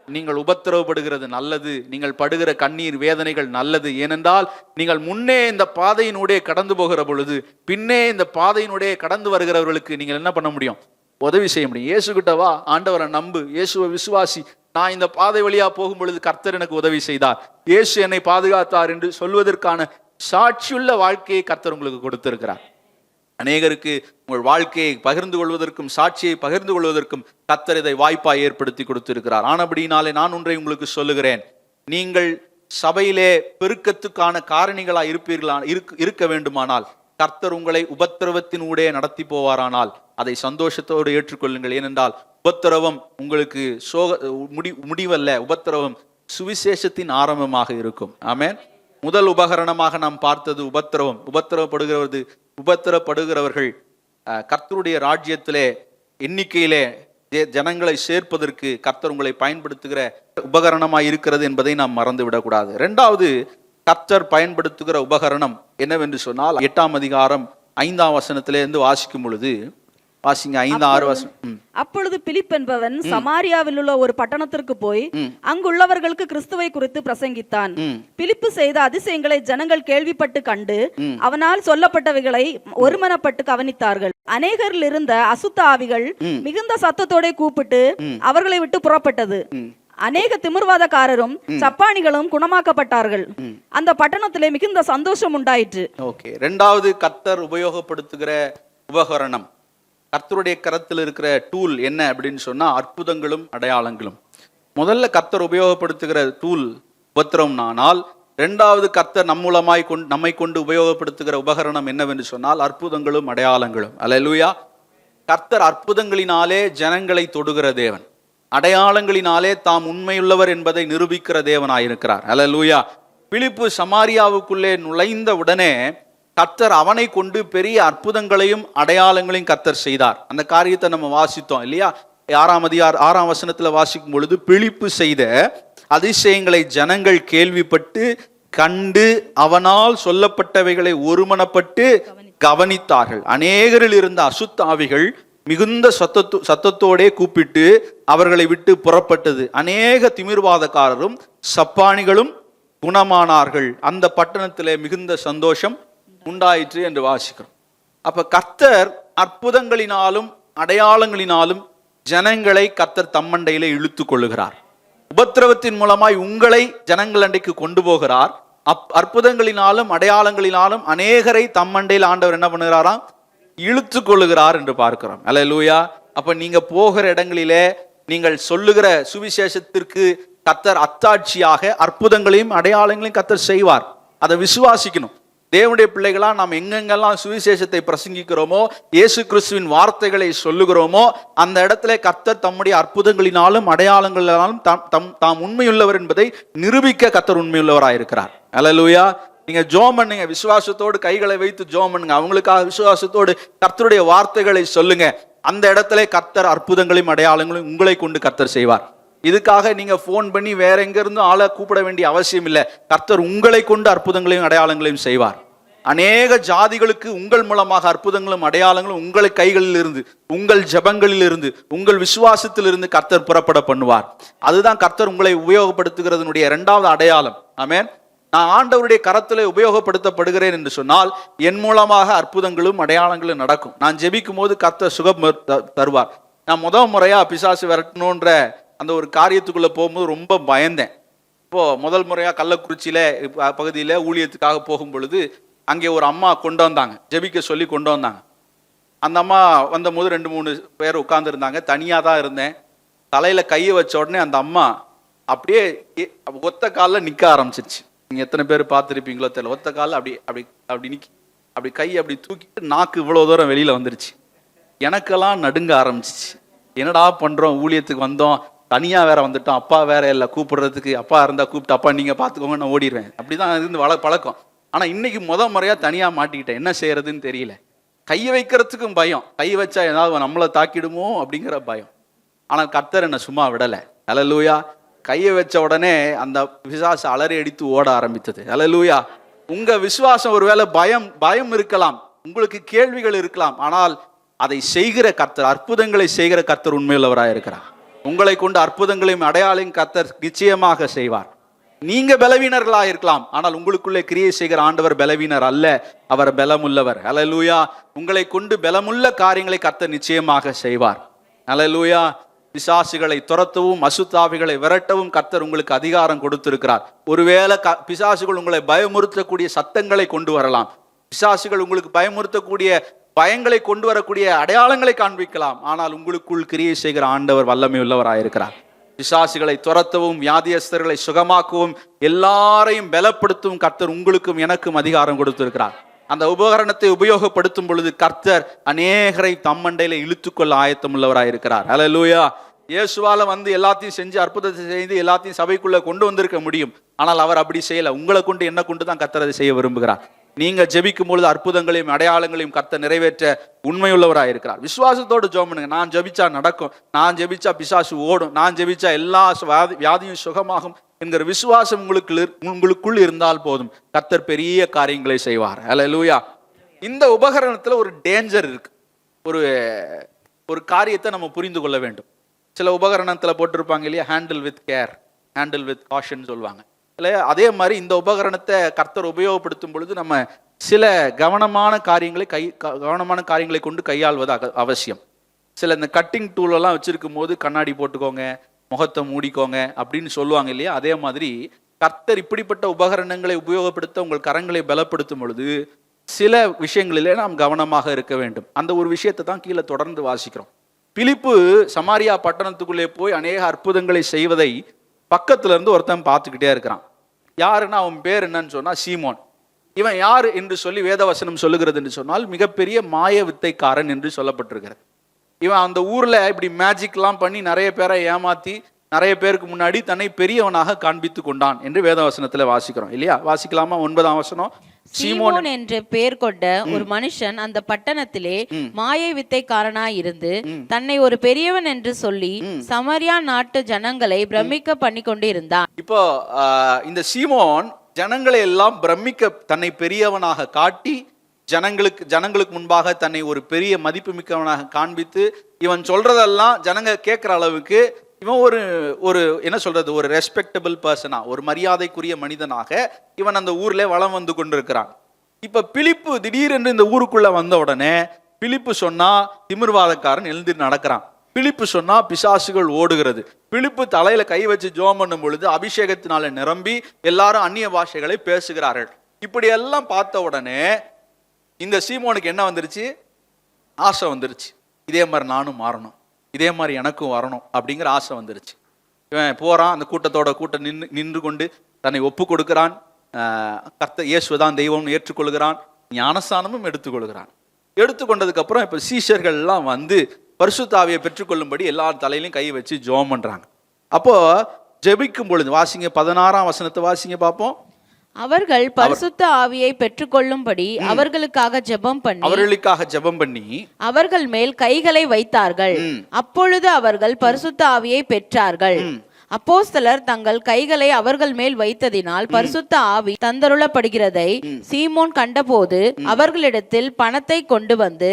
நீங்கள் உபத்திரவப்படுகிறது நல்லது, நீங்கள் படுகிற கண்ணீர் வேதனைகள் நல்லது. ஏனென்றால் நீங்கள் முன்னே இந்த பாதையினுடைய கடந்து போகிற பொழுது பின்னே இந்த பாதையினுடைய கடந்து வருகிறவர்களுக்கு நீங்கள் என்ன பண்ண முடியும்? உதவி செய்ய முடியும். இயேசு கிட்ட வா, ஆண்டவரை நம்பு, இயேசுவை விசுவாசி, நான் இந்த பாதை வழியா போகும் பொழுது கர்த்தர் எனக்கு உதவி செய்தார், இயேசு என்னை பாதுகாத்தார் என்று சொல்வதற்கான சாட்சியுள்ள வாழ்க்கையை கர்த்தர் உங்களுக்கு கொடுத்திருக்கிறார். அநேகருக்கு உங்கள் வாழ்க்கையை பகிர்ந்து கொள்வதற்கும் சாட்சியை பகிர்ந்து கொள்வதற்கும் கர்த்தர் இதை வாய்ப்பாய் ஏற்படுத்தி கொடுத்திருக்கிறார். ஆனபடினாலே நான் ஒன்றை உங்களுக்கு சொல்லுகிறேன், நீங்கள் சபையிலே பெருக்கத்துக்கான காரணிகளா இருக்க வேண்டுமானால், கர்த்தர் உங்களை உபத்திரவத்தின் ஊடே நடத்தி போவாரானால் அதை சந்தோஷத்தோடு ஏற்றுக்கொள்ளுங்கள். ஏனென்றால் உபத்திரவம் உங்களுக்கு முடிவல்ல, உபத்திரவம் சுவிசேஷத்தின் ஆரம்பமாக இருக்கும். ஆமென். முதல் உபகரணமாக நாம் பார்த்தது உபத்திரவம். உபத்திரப்படுகிறவர்கள் கர்த்தருடைய ராஜ்யத்திலே எண்ணிக்கையிலே ஜனங்களை சேர்ப்பதற்கு கர்த்தர் உங்களை பயன்படுத்துகிற உபகரணமாய் இருக்கிறது என்பதை நாம் மறந்துவிடக்கூடாது. இரண்டாவது கர்த்தர் பயன்படுத்துகிற உபகரணம் என்னவென்று சொன்னால், 8ஆம் அதிகாரம் 5ஆம் வசனத்திலிருந்து வாசிக்கும் பொழுது, வாசிங்க 5-6 வசனம். அப்பொழுது பிலிப் என்பவன் சமாரியாவில் உள்ள ஒரு பட்டணத்திற்கு போய் அங்குள்ளவர்களுக்கு கிறிஸ்துவை குறித்து பிரசங்கித்தான். பிலிப்பு செய்த அதிசயங்களை ஜனங்கள் கேள்விப்பட்டு கண்டு அவனால் சொல்லப்பட்டவைகளை ஒருமனப்பட்டு கவனித்தார்கள். அநேகரில் இருந்த அசுத்த ஆவிகள் மிகுந்த சத்தத்தோட கூப்பிட்டு அவர்களை விட்டு புறப்பட்டது. அநேக திமிர்வாதக்காரரும் சப்பானிகளும் குணமாக்கப்பட்டார்கள். அந்த பட்டணத்திலே மிகுந்த சந்தோஷம் உண்டாயிற்று. ஓகே, இரண்டாவது கர்த்தர் உபயோகப்படுத்துகிற உபகரணம், கர்த்தருடைய கரத்தில் இருக்கிற டூல் என்ன அப்படின்னு சொன்னா அற்புதங்களும் அடையாளங்களும். முதல்ல கர்த்தர் உபயோகப்படுத்துகிற டூல் உபத்திரவம்னால், இரண்டாவது கர்த்தர் நம்மை கொண்டு உபயோகப்படுத்துகிற உபகரணம் என்னவென்று சொன்னால் அற்புதங்களும் அடையாளங்களும். அல்லேலூயா. கர்த்தர் அற்புதங்களினாலே ஜனங்களை தொடுகிற தேவன், அடையாளங்களினாலே தாம் உண்மையுள்ளவர் என்பதை நிரூபிக்கிற தேவனாயிருக்கிறார். அல்லேலூயா. பிலிப்பு சமாரியாவுக்குள்ளே நுழைந்த உடனே கர்த்தர் அவனை கொண்டு பெரிய அற்புதங்களையும் அடையாளங்களையும் கர்த்தர் செய்தார். அந்த காரியத்தை நம்ம வாசித்தோம் இல்லையா? 6ஆம் வசனத்துல வாசிக்கும் பொழுது, பிலிப்பு செய்த அதிசயங்களை ஜனங்கள் கேள்விப்பட்டு கண்டு அவனால் சொல்லப்பட்டவைகளை ஒருமனப்பட்டு கவனித்தார்கள். அநேகரில் இருந்த அசுத்த ஆவிகள் மிகுந்த சத்தத்தோடே கூப்பிட்டு அவர்களை விட்டு புறப்பட்டது. அநேக திமிர்வாதக்காரரும் சப்பானிகளும் குணமானார்கள். அந்த பட்டணத்திலே மிகுந்த சந்தோஷம் உண்டாயிற்று என்று வாசிக்கிறோம். அப்ப கர்த்தர் அற்புதங்களினாலும் அடையாளங்களினாலும் ஜனங்களை கர்த்தர் தம்மண்டையிலே இழுத்து கொள்ளுகிறார். உபத்திரவத்தின் மூலமாய் உங்களை ஜனங்கள் அண்டைக்கு கொண்டு போகிறார். அற்புதங்களினாலும் அடையாளங்களினாலும் அநேகரை தம்மண்டையில் ஆண்டவர் என்ன பண்ணுகிறாராம்? இழுத்து கொள்ளுகிறார் என்று பார்க்கிறோம். அல்லேலூயா. அப்ப நீங்க போகிற இடங்களிலே நீங்கள் சொல்லுகிற சுவிசேஷத்திற்கு கர்த்தர் அத்தாட்சியாக அற்புதங்களையும் அடையாளங்களையும் கர்த்தர் செய்வார். அதை விசுவாசிக்கணும். தேவனுடைய பிள்ளைகளா நாம் எங்கெங்கெல்லாம் சுவிசேஷத்தை பிரசங்கிக்கிறோமோ, இயேசு கிறிஸ்துவின் வார்த்தைகளை சொல்லுகிறோமோ, அந்த இடத்துல கர்த்தர் தம்முடைய அற்புதங்களினாலும் அடையாளங்களினாலும் தாம் உண்மையுள்ளவர் என்பதை நிரூபிக்க கர்த்தர் உண்மையுள்ளவராயிருக்கிறார். அல்லேலூயா. நீங்க ஜெபம் பண்ணுங்க, விசுவாசத்தோடு கைகளை வைத்து ஜெபம் பண்ணுங்க, அவங்களுக்காக விசுவாசத்தோடு கர்த்தருடைய வார்த்தைகளை சொல்லுங்க. அந்த இடத்துல கர்த்தர் அற்புதங்களையும் அடையாளங்களையும் உங்களை கொண்டு கர்த்தர் செய்வார். இதுக்காக நீங்க போன் பண்ணி வேற எங்க இருந்தும் ஆளை கூப்பிட வேண்டிய அவசியம் இல்லை. கர்த்தர் உங்களை கொண்டு அற்புதங்களையும் அடையாளங்களையும் செய்வார். அநேக ஜாதிகளுக்கு உங்கள் மூலமாக அற்புதங்களும் அடையாளங்களும் உங்கள் கைகளில் இருந்து, உங்கள் ஜபங்களில் இருந்து, உங்கள் விசுவாசத்தில் இருந்து கர்த்தர் புறப்பட பண்ணுவார். அதுதான் கர்த்தர் உங்களை உபயோகப்படுத்துகிறதனுடைய இரண்டாவது அடையாளம். ஆமென். நான் ஆண்டவருடைய கரத்திலே உபயோகப்படுத்தப்படுகிறேன் என்று சொன்னால் என் மூலமாக அற்புதங்களும் அடையாளங்களும் நடக்கும். நான் ஜெபிக்கும் போது கர்த்தர் சுகம் தருவார். நான் முதல் முறையா பிசாசு விரட்டணுன்ற அந்த ஒரு காரியத்துக்குள்ள போகும்போது ரொம்ப பயந்தேன். இப்போ முதல் முறையா கள்ளக்குறிச்சியில பகுதியில ஊழியத்துக்காக போகும் பொழுது அங்கே ஒரு அம்மா கொண்டு வந்தாங்க, ஜெபிக்க சொல்லி கொண்டு வந்தாங்க. அந்த அம்மா வந்த போது 2-3 பேர் உட்கார்ந்து இருந்தாங்க. தனியா தான் இருந்தேன். தலையில கையை வச்ச உடனே அந்த அம்மா அப்படியே ஒத்த காலில் நிக்க ஆரம்பிச்சிருச்சு. நீங்க எத்தனை பேர் பார்த்துருப்பீங்களோ தெரியல. ஒத்த காலில் அப்படி அப்படி அப்படி நிக்கி, அப்படி கை அப்படி தூக்கிட்டு நாக்கு இவ்வளவு தூரம் வெளியில வந்துருச்சு. எனக்கெல்லாம் நடுங்க ஆரம்பிச்சிச்சு. என்னடா பண்றோம், ஊழியத்துக்கு வந்தோம், தனியா வேற வந்துட்டோம், அப்பா வேற இல்லை கூப்பிடுறதுக்கு. அப்பா இருந்தா கூப்பிட்டு அப்பா நீங்க பாத்துக்கோங்க, நான் ஓடிடுவேன். அப்படிதான் இருந்து பழக்கம். ஆனா இன்னைக்கு முறையா தனியா மாட்டிக்கிட்டேன். என்ன செய்யறதுன்னு தெரியல. கையை வைக்கிறதுக்கும் பயம், கை வச்சா ஏதாவது நம்மளை தாக்கிடுமோ அப்படிங்கிற பயம். ஆனால் கர்த்தர் என்ன சும்மா விடல. அல்லேலூயா. கையை வச்ச உடனே அந்த பிசாசு அலறி அடித்து ஓட ஆரம்பித்தது. அல்லேலூயா. உங்க விசுவாசம் ஒருவேளை பயம் இருக்கலாம், உங்களுக்கு கேள்விகள் இருக்கலாம், ஆனால் அதை செய்கிற கர்த்தர், அற்புதங்களை செய்கிற கர்த்தர் உண்மையுள்ளவராக இருக்கிறார். உங்களை கொண்டு அற்புதங்களையும் அடையாளையும் கர்த்தர் நிச்சயமாக செய்வார். நீங்க பலவீனர்களா இருக்கலாம், ஆனால் உங்களுக்குள்ளே கிரியை செய்கிற ஆண்டவர் பலவீனர் அல்ல, அவர் பலமுள்ளவர். ஹல்லேலூயா. உங்களை கொண்டு பலமுள்ள காரியங்களை கர்த்தர் நிச்சயமாக செய்வார். ஹல்லேலூயா. பிசாசுகளை துரத்தவும் அசுத்தாவிகளை விரட்டவும் கர்த்தர் உங்களுக்கு அதிகாரம் கொடுத்திருக்கிறார். ஒருவேளை பிசாசுகள் உங்களை பயமுறுத்தக்கூடிய சத்தங்களை கொண்டு வரலாம், பிசாசுகள் உங்களுக்கு பயமுறுத்தக்கூடிய பயங்களை கொண்டு வரக்கூடிய அடையாளங்களை காண்பிக்கலாம், ஆனால் உங்களுக்குள் கிரியை செய்கிற ஆண்டவர் வல்லமை உள்ளவராயிருக்கிறார். பிசாசுகளை துரத்தவும் வியாதியஸ்தர்களை சுகமாக்கவும் எல்லாரையும் பலப்படுத்தவும் கர்த்தர் உங்களுக்கும் எனக்கும் அதிகாரம் கொடுத்திருக்கிறார். அந்த உபகரணத்தை உபயோகப்படுத்தும் பொழுது கர்த்தர் அநேகரை தம்மண்டையில இழுத்துக்கொள்ள ஆயத்தம் உள்ளவராயிருக்கிறார். ஹல்லேலூயா. இயேசுவால வந்து எல்லாத்தையும் செஞ்சு அற்புதத்தை செய்து எல்லாத்தையும் சபைக்குள்ள கொண்டு வந்திருக்க முடியும், ஆனால் அவர் அப்படி செய்யல. உங்களை கொண்டு என்ன கொண்டு தான் கர்த்தர் அதை செய்ய விரும்புகிறார். நீங்க ஜெபிக்கும் பொழுது அற்புதங்களையும் அடையாளங்களையும் கர்த்தர் நிறைவேற்ற உண்மையுள்ளவராயிருக்கிறார். விசுவாசத்தோடு ஜெபம் பண்ணுங்க. நான் ஜெபிச்சா நடக்கும், நான் ஜெபிச்சா பிசாசு ஓடும், நான் ஜெபிச்சா எல்லா வியாதியும் சுகமாகும் என்கிற விசுவாசம் உங்களுக்குள் இருந்தால் போதும், கர்த்தர் பெரிய காரியங்களை செய்வார். ஹல்லேலூயா. இந்த உபகரணத்துல ஒரு டேஞ்சர் இருக்கு. ஒரு காரியத்தை நம்ம புரிந்து கொள்ள வேண்டும். சில உபகரணத்துல போட்டிருப்பாங்க இல்லையா, handle with care, handle with caution சொல்லுவாங்க இல்லையா. அதே மாதிரி இந்த உபகரணத்தை கர்த்தர் உபயோகப்படுத்தும் பொழுது நம்ம சில கவனமான காரியங்களை கொண்டு கையாள்வது அவசியம். சில இந்த கட்டிங் டூல் எல்லாம் வச்சிருக்கும் போது கண்ணாடி போட்டுக்கோங்க, முகத்தை மூடிக்கோங்க அப்படின்னு சொல்லுவாங்க இல்லையா. அதே மாதிரி கர்த்தர் இப்படிப்பட்ட உபகரணங்களை உபயோகப்படுத்த உங்கள் கரங்களை பலப்படுத்தும் பொழுது சில விஷயங்களிலே நாம் கவனமாக இருக்க வேண்டும். அந்த ஒரு விஷயத்தை தான் கீழே தொடர்ந்து வாசிக்கிறோம். பிலிப்பு சமாரியா பட்டணத்துக்குள்ளே போய் அநேக அற்புதங்களை செய்வதை பக்கத்துல இருந்து ஒருத்தன் பார்த்துக்கிட்டே இருக்கிறான். யாருன்னா அவன் பேர் என்னன்னு சொன்னா சீமோன். இவன் யார் என்று சொல்லி வேதவசனம் சொல்லுகிறது என்று சொன்னால் மிகப்பெரிய மாய வித்தைக்காரன் என்று சொல்லப்பட்டிருக்கிறது. இவன் அந்த ஊர்ல இப்படி மேஜிக்லாம் பண்ணி நிறைய பேரை ஏமாத்தி நிறைய பேருக்கு முன்னாடி தன்னை பெரியவனாக காண்பித்து கொண்டான் என்று வேதவசனத்துல வாசிக்கிறோம் இல்லையா. வாசிக்கலாமா? 9ஆம் வசனம். சீமோன் என்ற பெயர் கொண்ட ஒரு மனுஷன் அந்த பட்டணத்திலே மாயை வித்தைக்காரனாய் இருந்து தன்னை ஒரு பெரியவன் என்று சொல்லி சமாரியா நாட்டு ஜனங்களை பிரமிக்க பண்ணி கொண்டு இருந்தான். இப்போ இந்த சீமோன் ஜனங்களை எல்லாம் பிரமிக்க தன்னை பெரியவனாக காட்டி ஜனங்களுக்கு முன்பாக தன்னை ஒரு பெரிய மதிப்பு மிக்கவனாக காண்பித்து இவன் சொல்றதெல்லாம் ஜனங்க கேட்கிற அளவுக்கு இவன் ஒரு என்ன சொல்றது, ஒரு ரெஸ்பெக்டபிள் பர்சனா, ஒரு மரியாதைக்குரிய மனிதனாக இவன் அந்த ஊர்ல வலம் வந்து கொண்டிருக்கிறான். இப்ப பிலிப்பு திடீரென்று இந்த ஊருக்குள்ள வந்த உடனே பிலிப்பு சொன்னா திமிர்வாதக்காரன் எழுந்து நடக்கிறான். பிலிப்பு சொன்னா பிசாசுகள் ஓடுகிறது. பிலிப்பு தலையில கை வச்சு ஜெபம் பண்ணும் பொழுது அபிஷேகத்தினால நிரம்பி எல்லாரும் அந்நிய பாஷைகளை பேசுகிறார்கள். இப்படி எல்லாம் பார்த்த உடனே இந்த சீமோனுக்கு என்ன வந்துருச்சு? ஆசை வந்துருச்சு. இதே மாதிரி நானும் மாறணும், இதே மாதிரி எனக்கும் வரணும் அப்படிங்கிற ஆசை வந்துருச்சு. இவன் போறான், அந்த கூட்டம் நின்று கொண்டு தன்னை ஒப்பு கொடுக்கிறான். கர்த்தர் இயேசுதான் தெய்வம்னு ஏற்றுக்கொள்கிறான். ஞானஸ்தானமும் எடுத்துக்கொள்கிறான். எடுத்துக்கொண்டதுக்கு அப்புறம் இப்ப சீஷர்கள் எல்லாம் வந்து பரிசுத்த ஆவியை பெற்றுக்கொள்ளும்படி எல்லா தலையிலையும் கை வச்சு ஜெபம் பண்றாங்க. அப்போ ஜெபிக்கும் பொழுது வாசிங்க, 16ஆம் வசனத்தை வாசிங்க பார்ப்போம். அவர்கள் பரிசுத்த ஆவியை பெற்றுக்கொள்ளும்படி அவர்களுக்காக ஜெபம் பண்ணி அவர்கள் மேல் கைகளை வைத்தார்கள். அப்பொழுது அவர்கள் பரிசுத்த ஆவியை பெற்றார்கள். அப்போஸ்தலர் தங்கள் கைகளை அவர்கள் மேல் வைத்ததினால் பரிசுத்த ஆவி தந்தருளப்படுகிறதை சீமோன் கண்டபோது அவர்களிடத்தில் பணத்தை கொண்டு வந்து,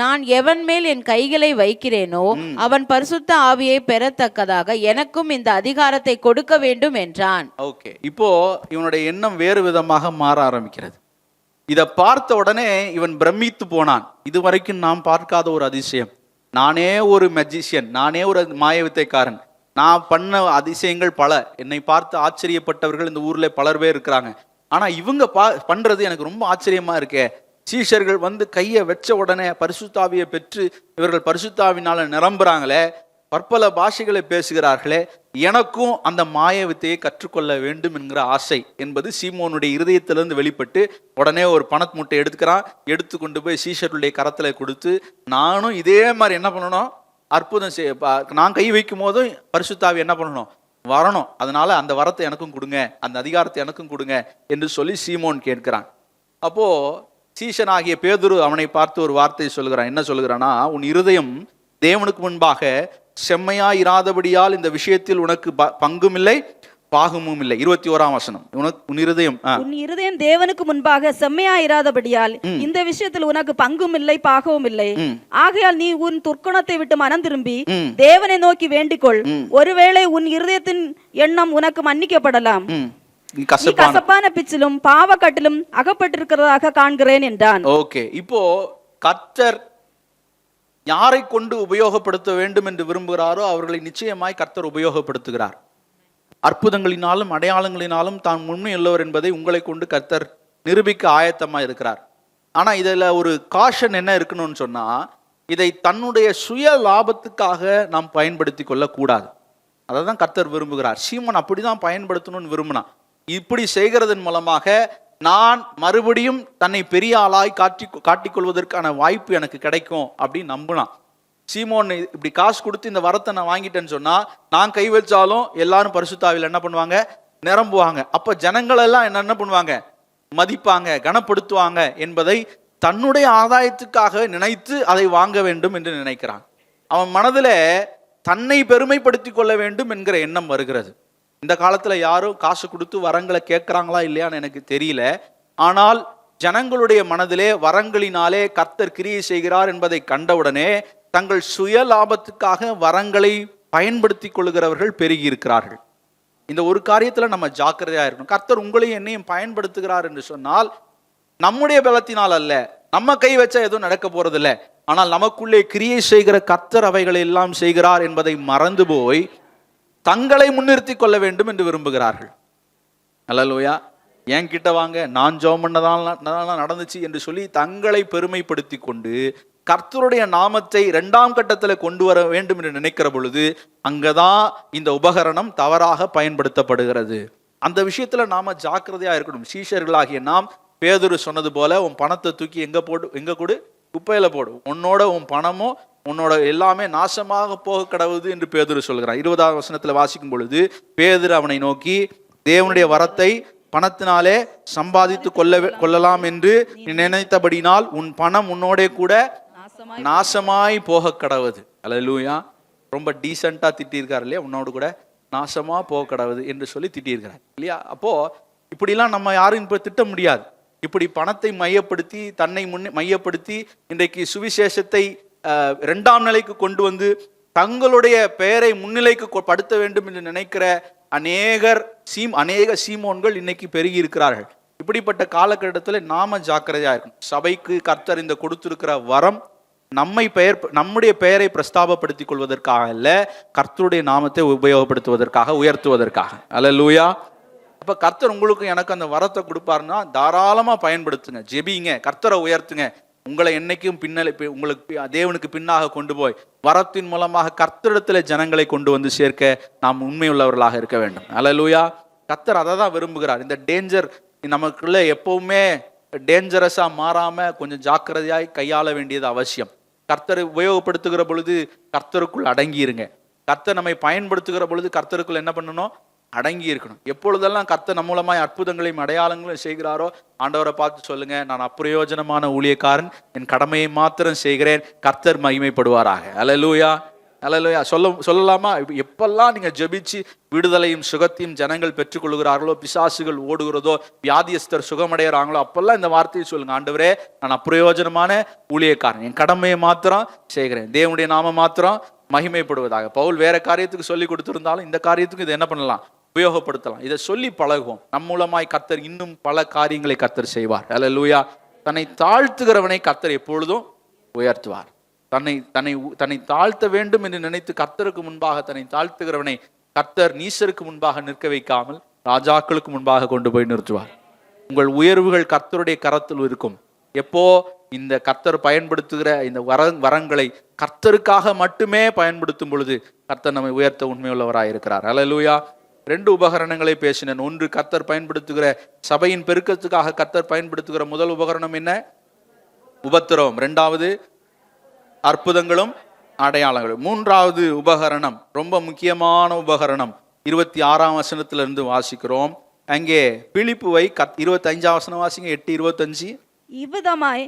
நான் எவன் மேல் என் கைகளை வைக்கிறேனோ அவன் பரிசுத்த ஆவியை பெறத்தக்கதாக எனக்கும் இந்த அதிகாரத்தை கொடுக்க வேண்டும் என்றான். ஓகே, இப்போ இவனுடைய எண்ணம் வேறு விதமாக மாற ஆரம்பிக்கிறது. இதை பார்த்த உடனே இவன் பிரமித்து போனான். இதுவரைக்கும் நாம் பார்க்காத ஒரு அதிசயம். நானே ஒரு மெஜிஷியன், நானே ஒரு மாய வித்தைக்காரன், நான் பண்ண அதிசயங்கள் பல, என்னை பார்த்து ஆச்சரியப்பட்டவர்கள் இந்த ஊர்ல பலர் பேர் இருக்கிறாங்க. ஆனா இவங்க பண்றது எனக்கு ரொம்ப ஆச்சரியமா இருக்கே. சீஷர்கள் வந்து கையை வச்ச உடனே பரிசுத்தாவியை பெற்று இவர்கள் பரிசுத்தாவினால நிரம்புறாங்களே, பற்பல பாஷைகளை பேசுகிறார்களே, எனக்கும் அந்த மாய வித்தையை கற்றுக்கொள்ள வேண்டும் என்கிற ஆசை என்பது சீமோனுடைய இருதயத்திலிருந்து வெளிப்பட்டு உடனே ஒரு பணத்து மூட்டை எடுத்துக்கிறான். எடுத்து கொண்டு போய் சீஷருடைய கரத்துல கொடுத்து, நானும் இதே மாதிரி என்ன பண்ணணும், அற்புதம் நான் கை வைக்கும் போதும் பரிசுத்தாவி என்ன பண்ணணும், வரணும், அதனால அந்த வரத்தை எனக்கும் கொடுங்க, அந்த அதிகாரத்தை எனக்கும் கொடுங்க என்று சொல்லி சீமோன் கேட்கிறான். அப்போ சீஷனாகிய பேதுரு அவனை பார்த்து ஒரு வார்த்தை சொல்கிறான். என்ன சொல்கிறானா, உன் இருதயம் தேவனுக்கு முன்பாக செம்மையா இராதபடியால் இந்த விஷயத்தில் உனக்கு பங்கும் இல்லை பாகமும் இல்லை. 21ஆம் வசனம், உன் இருதயம் உன் இருதயம் தேவனுக்கு முன்பாக செம்மையாயிராதபடியால் இந்த விஷயத்தில் உனக்கு பங்கும் இல்லை பாகவும் இல்லை. ஆகையால் நீ உன் துர்க்குணத்தை விட்டு மனம் திரும்பி தேவனை நோக்கி வேண்டிக்கொள். ஒருவேளை உன் இருதயத்தின் எண்ணம் உனக்கு மன்னிக்கப்படலாம். நீ கசப்பான பிச்சிலும் பாவக்கட்டிலும் அகப்பட்டிருக்கிறதாக காண்கிறேன் என்றான். ஓகே, இப்போ கர்த்தர் யாரை கொண்டு உபயோகப்படுத்த வேண்டும் என்று விரும்புகிறாரோ அவர்களை நிச்சயமாய் கர்த்தர் உபயோகப்படுத்துகிறார். அற்புதங்களினாலும் அடையாளங்களினாலும் தான் உண்மையுள்ளவர் என்பதை உங்களை கொண்டு கர்த்தர் நிரூபிக்க ஆயத்தமாக இருக்கிறார். ஆனால் இதில் ஒரு காஷன் என்ன இருக்கணும்னு சொன்னால், இதை தன்னுடைய சுய லாபத்துக்காக நாம் பயன்படுத்தி கொள்ளக்கூடாது. அதை தான் கர்த்தர் விரும்புகிறார். சீமோன் அப்படி தான் பயன்படுத்தணும்னு விரும்பினான். இப்படி செய்கிறதன் மூலமாக நான் மறுபடியும் தன்னை பெரிய ஆளாய் காட்டிக்கொள்வதற்கான வாய்ப்பு எனக்கு கிடைக்கும் அப்படின்னு நம்பினான். சீமோன் இப்படி காசு கொடுத்து இந்த வரத்தை நான் வாங்கிட்டேன்னு சொன்னா, நான் கை வச்சாலும் எல்லாரும் பரிசுத்தாவில என்ன பண்ணுவாங்க, நிரம்புவாங்க. அப்ப ஜனங்கள் எல்லாம் என்ன பண்ணுவாங்க, மதிப்பாங்க, கனப்படுத்துவாங்க என்பதை தன்னுடைய ஆதாயத்துக்காக நினைத்து அதை வாங்க வேண்டும் என்று நினைக்கிறான். அவன் மனதில் தன்னை பெருமைப்படுத்தி கொள்ள வேண்டும் என்கிற எண்ணம் வருகிறது. இந்த காலத்துல யாரும் காசு கொடுத்து வரங்களை கேட்கிறாங்களா இல்லையான்னு எனக்கு தெரியல. ஆனால் ஜனங்களுடைய மனதிலே வரங்களினாலே கர்த்தர் கிரியை செய்கிறார் என்பதை கண்டவுடனே தங்கள் சுய லாபத்துக்காக வரங்களை பயன்படுத்தி கொள்கிறவர்கள் பெருகி இருக்கிறார்கள். இந்த ஒரு காரியத்துல நம்ம ஜாக்கிரதையா இருக்கணும். கர்த்தர் உங்களையும் என்னையும் பயன்படுத்துகிறார் என்று சொன்னால் நம்முடைய பலத்தினால் அல்ல, நம்ம கை வச்சா எதுவும் நடக்க போறது இல்லை. ஆனால் நமக்குள்ளே கிரியை செய்கிற கர்த்தர் அவைகளை எல்லாம் செய்கிறார் என்பதை மறந்து போய் தங்களை முன்னிறுத்தி கொள்ள வேண்டும் என்று விரும்புகிறார்கள். அல்லேலூயா. என் கிட்ட வாங்க, நான் ஜெபம் பண்ணதால நடந்துச்சு என்று சொல்லி தங்களை பெருமைப்படுத்தி கொண்டு கர்த்தருடைய நாமத்தை 2ஆம் கட்டத்தில் கொண்டு வர வேண்டும் என்று நினைக்கிற பொழுது அங்கதான் இந்த உபகரணம் தவறாக பயன்படுத்தப்படுகிறது. அந்த விஷயத்துல நாம ஜாக்கிரதையா இருக்கணும். சீஷர்களாகிய நாம், பேதுரு சொன்னது போல, உன் பணத்தை தூக்கி எங்க கொடு, குப்பையில போடு. உன்னோட உன் பணமும் உன்னோட எல்லாமே நாசமாக போக கடவுது என்று பேதுரு சொல்கிறார். 20ஆம் வசனத்துல வாசிக்கும் பொழுது பேதுரு அவனை நோக்கி, தேவனுடைய வரத்தை பணத்தினாலே சம்பாதித்து கொள்ளலாம் என்று நீ நினைத்தபடினால் உன் பணம் உன்னோட கூட நாசமாய் போக கடவுது. அல்லேலூயா. ரொம்ப டீசெண்டா திட்டியிருக்காரு இல்லையா, உன்னோடு கூட நாசமா போக கடவுது என்று சொல்லி திட்டியிருக்கிறார் இல்லையா. அப்போ இப்படிலாம் நம்ம யாரும் இப்ப திட்ட முடியாது. இப்படி பணத்தை மையப்படுத்தி, தன்னை மையப்படுத்தி இன்றைக்கு சுவிசேஷத்தை 2ஆம் நிலைக்கு கொண்டு வந்து தங்களுடைய பெயரை முன்னிலைக்கு படுத்த வேண்டும் என்று நினைக்கிற அநேக சீமோன்கள் இன்னைக்கு பெருகி இருக்கிறார்கள். இப்படிப்பட்ட காலகட்டத்தில் நாம ஜாக்கிரதையா இருக்கணும். சபைக்கு கர்த்தர் இந்த கொடுத்திருக்கிற வரம் நம்முடைய பெயரை பிரஸ்தாபப்படுத்திக் கொள்வதற்காக அல்ல, கர்த்தருடைய நாமத்தை உபயோகப்படுத்துவதற்காக, உயர்த்துவதற்காக. அல்லேலூயா. அப்ப கர்த்தர் உங்களுக்கு எனக்கு அந்த வரத்தை கொடுப்பாருன்னா தாராளமா பயன்படுத்துங்க, ஜெபிங்க, கர்த்தரை உயர்த்துங்க. உங்களை என்னைக்கும் உங்களுக்கு தேவனுக்கு பின்னாக கொண்டு போய் வரத்தின் மூலமாக கர்த்தரிடத்துல ஜனங்களை கொண்டு வந்து சேர்க்க நாம் உண்மையுள்ளவர்களாக இருக்க வேண்டும். அல்லேலூயா. கர்த்தர் அதை தான் விரும்புகிறார். இந்த டேஞ்சர் நமக்குள்ள எப்பவுமே டேஞ்சரஸா மாறாம கொஞ்சம் ஜாக்கிரதையாய் கையாள வேண்டியது அவசியம். கர்த்தரை உபயோகப்படுத்துகிற பொழுது கர்த்தருக்குள் அடங்கி இருங்க. கர்த்தர் நம்மை பயன்படுத்துகிற பொழுது கர்த்தருக்குள் என்ன பண்ணணும், அடங்கி இருக்கணும். எப்பொழுதெல்லாம் கர்த்தர் நம்ம மூலமாய் அற்புதங்களையும் அடையாளங்களையும் செய்கிறாரோ ஆண்டவரை பார்த்து சொல்லுங்க, நான் அப்பிரயோஜனமான ஊழியக்காரன், என் கடமையை மாத்திரம் செய்கிறேன், கர்த்தர் மகிமைப்படுவாராக. அல்லேலூயா. அல்லேலூயா. சொல்லலாமா? எப்பெல்லாம் நீங்க ஜெபிச்சு விடுதலையும் சுகத்தையும் ஜனங்கள் பெற்றுக்கொள்கிறார்களோ, பிசாசுகள் ஓடுகிறதோ, வியாதியஸ்தர் சுகமடைகிறாங்களோ, அப்பெல்லாம் இந்த வார்த்தையை சொல்லுங்க, ஆண்டவரே நான் அப்பிரயோஜனமான ஊழியக்காரன், என் கடமையை மாத்திரம் செய்கிறேன், தேவனுடைய நாம மாத்திரம் மகிமைப்படுவதாக. பவுல் வேற காரியத்துக்கு சொல்லி கொடுத்திருந்தாலும் இந்த காரியத்துக்கு இதை என்ன பண்ணலாம், உபயோகப்படுத்தலாம். இதை சொல்லி பழகுவோம். நம் மூலமாய் கர்த்தர் இன்னும் பல காரியங்களை கர்த்தர் செய்வார். அல்லேலூயா. தன்னை தாழ்த்துகிறவனை கர்த்தர் எப்பொழுதும் உயர்த்துவார். தன்னை தாழ்த்த வேண்டும் என்று நினைத்து கர்த்தருக்கு முன்பாக தன்னை தாழ்த்துகிறவனை கர்த்தர் நீசருக்கு முன்பாக நிற்க வைக்காமல் ராஜாக்களுக்கு முன்பாக கொண்டு போய் நிறுத்துவார். உங்கள் உயர்வுகள் கர்த்தருடைய கரத்தில் இருக்கும். எப்போ இந்த கர்த்தர் பயன்படுத்துகிற இந்த வரங்களை கர்த்தருக்காக மட்டுமே பயன்படுத்தும் பொழுது கர்த்தர் நம்மை உயர்த்த உண்மையுள்ளவராய் இருக்கிறார். அல்லேலூயா. 2 உபகரணங்களை பேசினேன். ஒன்று, கர்த்தர் பயன்படுத்துகிற சபையின் பெருக்கத்துக்காக கர்த்தர் பயன்படுத்துகிற முதல் உபகரணம் என்ன? உபத்திரவம். 2வது அற்புதங்களும் அடையாளங்களும். 3வது உபகரணம், ரொம்ப முக்கியமான உபகரணம், 26ஆம் வசனத்திலிருந்து வாசிக்கிறோம். அங்கே பிலிப்புவை 25ஆம் வசனம் வாசிங்க. 8:25. இவ்விதமாய்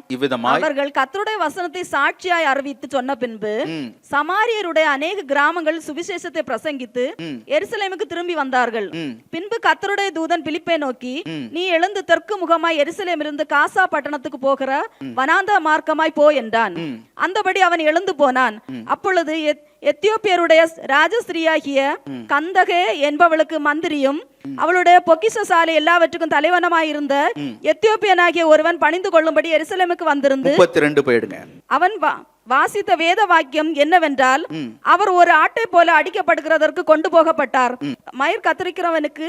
அவர்கள் கர்த்தருடைய வசனத்தை சாட்சியாய் அறிவித்து சொன்ன பின்பு சமாரியருடைய அநேக கிராமங்கள் சுவிசேஷத்தை பிரசங்கித்து எருசலேமுக்கு திரும்பி வந்தார்கள். பின்பு கர்த்தருடைய தூதன் பிலிப்பை நோக்கி, நீ எழுந்து தெற்கு முகமாய் எருசலேமிலிருந்து காசா பட்டணத்துக்கு போகிற வனாந்த மார்க்கமாய் போ என்றான். அந்தபடி அவன் எழுந்து போனான். அப்பொழுது எத்தியோப்பியருடைய ராஜஸ்திரியாகிய கந்தகே என்பவளுக்கு மந்திரியும் அவளுடைய பொக்கிஷசாலை எல்லாவற்றுக்கும் தலைவனமாயிருந்த எத்தியோப்பியனாகிய ஒருவன் பணிந்து கொள்ளும்படி எருசலேமுக்கு வந்திருந்து 32 அவன் வாசித்த வேத வாக்கியம் என்னவென்றால், அவர் ஒரு ஆட்டை போல அடிக்கப்படுகிறதற்கு கொண்டு போகப்பட்டார். மயிர் கத்தரிக்கிறவனுக்கு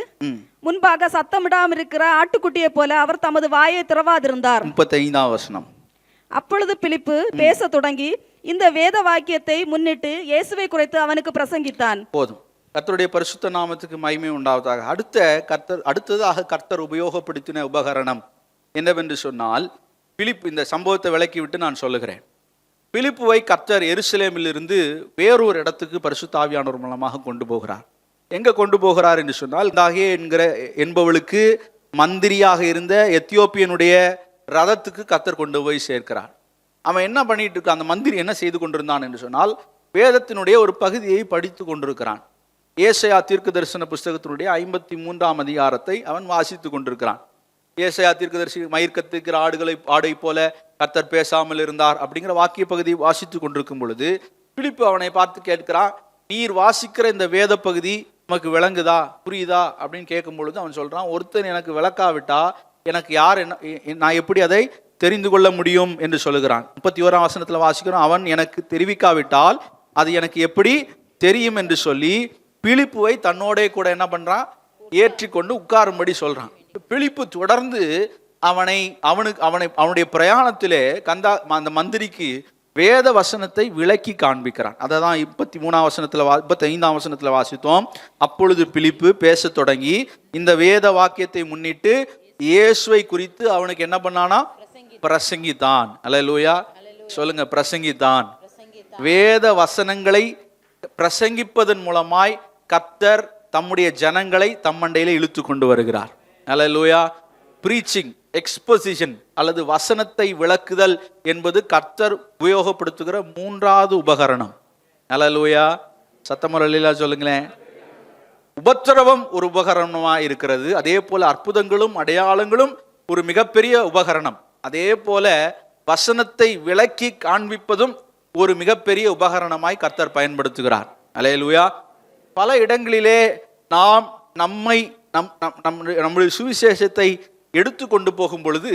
முன்பாக சத்தமிடாமல் இருக்கிற ஆட்டுக்குட்டியை போல அவர் தமது வாயை திறவாதிருந்தார். 35ஆம் வசனம். அப்பொழுது பிலிப்பு பேச தொடங்கி இந்த வேத வாக்கியத்தை முன்னிட்டு இயேசுவை குறித்து அவனுக்கு பிரசங்கித்தான். போதும். கர்த்தருடைய பரிசுத்த நாமத்துக்கு மகிமை உண்டாவதாக. அடுத்ததாக கர்த்தர் உபயோகப்படுத்தின உபகரணம் என்னவென்று சொன்னால், பிலிப்பு, இந்த சம்பவத்தை விளக்கி விட்டு நான் சொல்லுகிறேன். பிலிப்புவை கர்த்தர் எருசலேமிலிருந்து வேறொரு இடத்துக்கு பரிசுத்த ஆவியானவர் மூலமாக கொண்டு போகிறார். எங்க கொண்டு போகிறார் என்று சொன்னால், தாகே என்பவளுக்கு மந்திரியாக இருந்த எத்தியோப்பியனுடைய ரதத்துக்கு கர்த்தர் கொண்டு போய் சேர்க்கிறார். அவன் என்ன பண்ணிட்டு இருக்கான், அந்த மந்திரி என்ன செய்து கொண்டிருந்தான் என்று சொன்னால், வேதத்தினுடைய ஒரு பகுதியை படித்து கொண்டிருக்கிறான். ஏசாயா தீர்க்க தரிசன புஸ்தகத்தினுடைய 53ஆம் அதிகாரத்தை அவன் வாசித்து கொண்டிருக்கிறான். ஏசாயா தீர்க்கதரிசி மயிர் கத்துக்கிற ஆடை போல கர்த்தர் பேசாமல் இருந்தார் அப்படிங்கிற வாக்கிய பகுதியை வாசித்து கொண்டிருக்கும் பொழுது பிலிப்பு அவனை பார்த்து கேட்கிறான், நீர் வாசிக்கிற இந்த வேத பகுதி நமக்கு விளங்குதா, புரியுதா அப்படின்னு கேட்கும் பொழுது அவன் சொல்றான், ஒருத்தன் எனக்கு விளக்காவிட்டா எனக்கு யார் நான் எப்படி அதை தெரிந்து கொள்ள முடியும் என்று சொல்லுகிறான். 31ஆம் வசனத்துல வாசிக்கிறோம், அவன் எனக்கு தெரிவிக்காவிட்டால் அது எனக்கு எப்படி தெரியும் என்று சொல்லி பிலிப்புவை தன்னோட கூட என்ன பண்றான், ஏற்றிக்கொண்டு உட்காரும்படி சொல்றான். பிலிப்பு தொடர்ந்து அவனுடைய பிரயாணத்திலே அந்த மந்திரிக்கு வேத வசனத்தை விளக்கி காண்பிக்கிறான். அதை தான் 35ஆம் வசனத்துல வாசித்தோம். அப்பொழுது பிலிப்பு பேச தொடங்கி இந்த வேத வாக்கியத்தை முன்னிட்டு இயேசுவை குறித்து அவனுக்கு என்ன பண்ணானா, பிரசங்கித்தான். அல்லேலூயா சொல்லுங்க, பிரசங்கித்தான். வேத வசனங்களை பிரசங்கிப்பதன் மூலமாய் கர்த்தர் தம்முடைய ஜனங்களை தம்மண்டையில இழுத்து கொண்டு வருகிறார். அல்லேலூயா. பிரீச்சிங், எக்ஸ்போசிஷன் அல்லது வசனத்தை விளக்குதல் என்பது கர்த்தர் உபயோகப்படுத்துகிற 3வது உபகரணம். அல்லேலூயா. சத்தமுறையில சொல்லுங்களேன். உபத்திரவம் ஒரு உபகரணமா இருக்கிறது. அதே போல அற்புதங்களும் அடையாளங்களும் ஒரு மிகப்பெரிய உபகரணம். அதே போல வசனத்தை விளக்கி காண்பிப்பதும் ஒரு மிகப்பெரிய உபகரணமாய் கர்த்தர் பயன்படுத்துகிறார். அல்லேலூயா. பல இடங்களிலே நாம் நம்முடைய சுவிசேஷத்தை எடுத்து கொண்டு போகும் பொழுது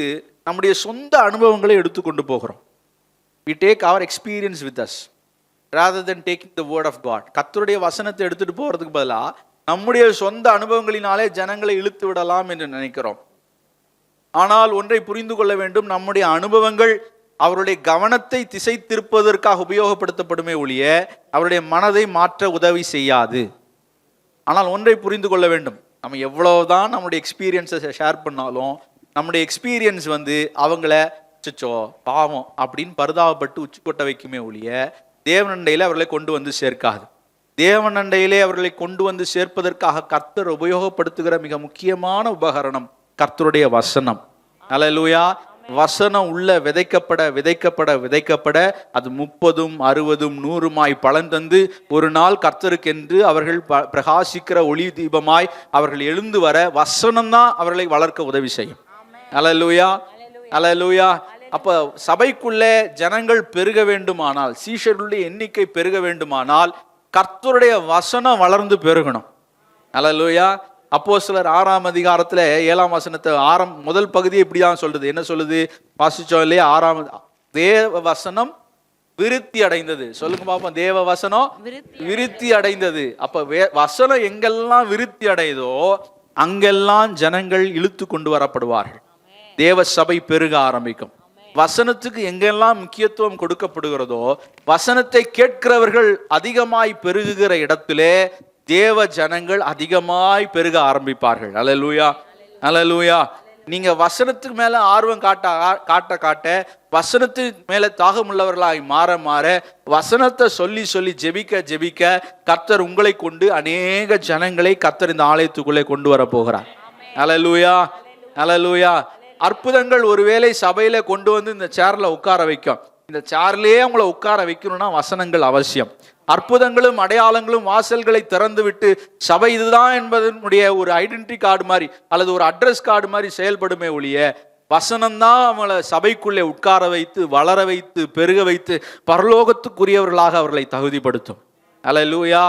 நம்முடைய சொந்த அனுபவங்களை எடுத்துக்கொண்டு போகிறோம். we take our experience with us rather than taking the word of God. கர்த்தருடைய வசனத்தை எடுத்துட்டு போறதுக்கு பதிலா நம்முடைய சொந்த அனுபவங்களினாலே ஜனங்களை இழுத்து விடலாம் என்று நினைக்கிறோம். ஆனால் ஒன்றை புரிந்து கொள்ள வேண்டும், நம்முடைய அனுபவங்கள் அவருடைய கவனத்தை திசை திருப்பதற்காக உபயோகப்படுத்தப்படுமே ஒழிய அவருடைய மனதை மாற்ற உதவி செய்யாது. ஆனால் ஒன்றை புரிந்து கொள்ள வேண்டும், நம்ம எவ்வளவுதான் நம்முடைய எக்ஸ்பீரியன்ஸை ஷேர் பண்ணாலும் நம்முடைய எக்ஸ்பீரியன்ஸ் அவங்கள சிச்சோ பாவம் அப்படின்னு பரிதாபப்பட்டு உச்சி கொட்ட வைக்குமே ஒழிய தேவனண்டையில அவர்களை கொண்டு வந்து சேர்க்காது. தேவனண்டையிலே அவர்களை கொண்டு வந்து சேர்ப்பதற்காக கர்த்தர் உபயோகப்படுத்துகிற மிக முக்கியமான உபகரணம் கர்த்தருடைய வசனம். அல்லேலூயா. வசனம் உள்ள விதைக்கப்பட அது 30, 60, 100 பலன் தந்து ஒரு நாள் கர்த்தருக்கென்று அவர்கள் பிரகாசிக்கிற ஒளி தீபமாய் அவர்கள் எழுந்து வர வசனம் தான் அவர்களை வளர்க்க உதவி செய்யும். அல்லேலூயா. அல்லேலூயா. அப்ப சபைக்குள்ளே ஜனங்கள் பெருக வேண்டுமானால், சீஷர்களுடைய எண்ணிக்கை பெருக வேண்டுமானால் கர்த்தருடைய வசனம் வளர்ந்து பெருகணும். அல்லேலூயா. அப்போஸ்தலர் 6ஆம் அதிகாரத்துல 7ஆம் வசனத்தை முதல் பகுதியை இப்படிதான் சொல்றது. என்ன சொல்லுது வாசிச்சோம் இல்லையா? 6ஆம் தேவ வசனம் விருத்தி அடைந்தது. சொல்லுங்க பாப்போம். தேவ வசனம் விருத்தி அடைந்தது. அப்ப வசனம் எங்கெல்லாம் விருத்தி அடைதோ அங்கெல்லாம் ஜனங்கள் இழுத்து கொண்டு வரப்படுவார்கள். தேவ சபை பெருக ஆரம்பிக்கும். வசனத்துக்கு எங்கெல்லாம் முக்கியத்துவம் கொடுக்கப்படுகிறதோ, வசனத்தை கேட்கிறவர்கள் அதிகமாய் பெருகுகிற இடத்திலே தேவ ஜனங்கள் அதிகமாய் பெருக ஆரம்பிப்பார்கள். அல்லேலூயா. அல்லேலூயா. நீங்க வசனத்துக்கு மேல ஆர்வம் காட்ட வசனத்துக்கு மேல தாகமுள்ளவர்களாய் மாற வசனத்தை சொல்லி ஜெபிக்க கர்த்தர் உங்களை கொண்டு அநேக ஜனங்களை கர்த்தர் இந்த ஆலயத்துக்குள்ளே கொண்டு வர போகிறார். அல்லேலூயா. அல்லேலூயா. அற்புதங்கள் ஒருவேளை சபையில கொண்டு வந்து இந்த சேர்ல உட்கார வைக்கும். இந்த சேர்லயே உங்களை உட்கார வைக்கணும்னா வசனங்கள் அவசியம். அற்புதங்களும் அடையாளங்களும் வாசல்களை திறந்து விட்டு சபை இதுதான் என்பதனுடைய ஒரு ஐடென்டிட்டி கார்டு மாதிரி அல்லது ஒரு அட்ரஸ் கார்டு மாதிரி செயல்படுமே ஒழிய, வசனம்தான் அவங்களை சபைக்குள்ளே உட்கார வைத்து வளர வைத்து பெருக வைத்து பரலோகத்துக்குரியவர்களாக அவர்களை தகுதிப்படுத்தும். அல்லேலூயா.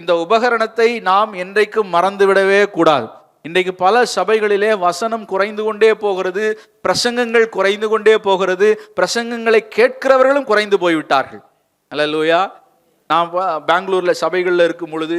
இந்த உபகரணத்தை நாம் என்றைக்கும் மறந்து விடவே கூடாது. இன்றைக்கு பல சபைகளிலே வசனம் குறைந்து கொண்டே போகிறது, பிரசங்கங்கள் குறைந்து கொண்டே போகிறது, பிரசங்கங்களை கேட்கிறவர்களும் குறைந்து போய்விட்டார்கள். அல்லேலூயா. நான் பெங்களூர்ல சபைகளில் இருக்கும் பொழுது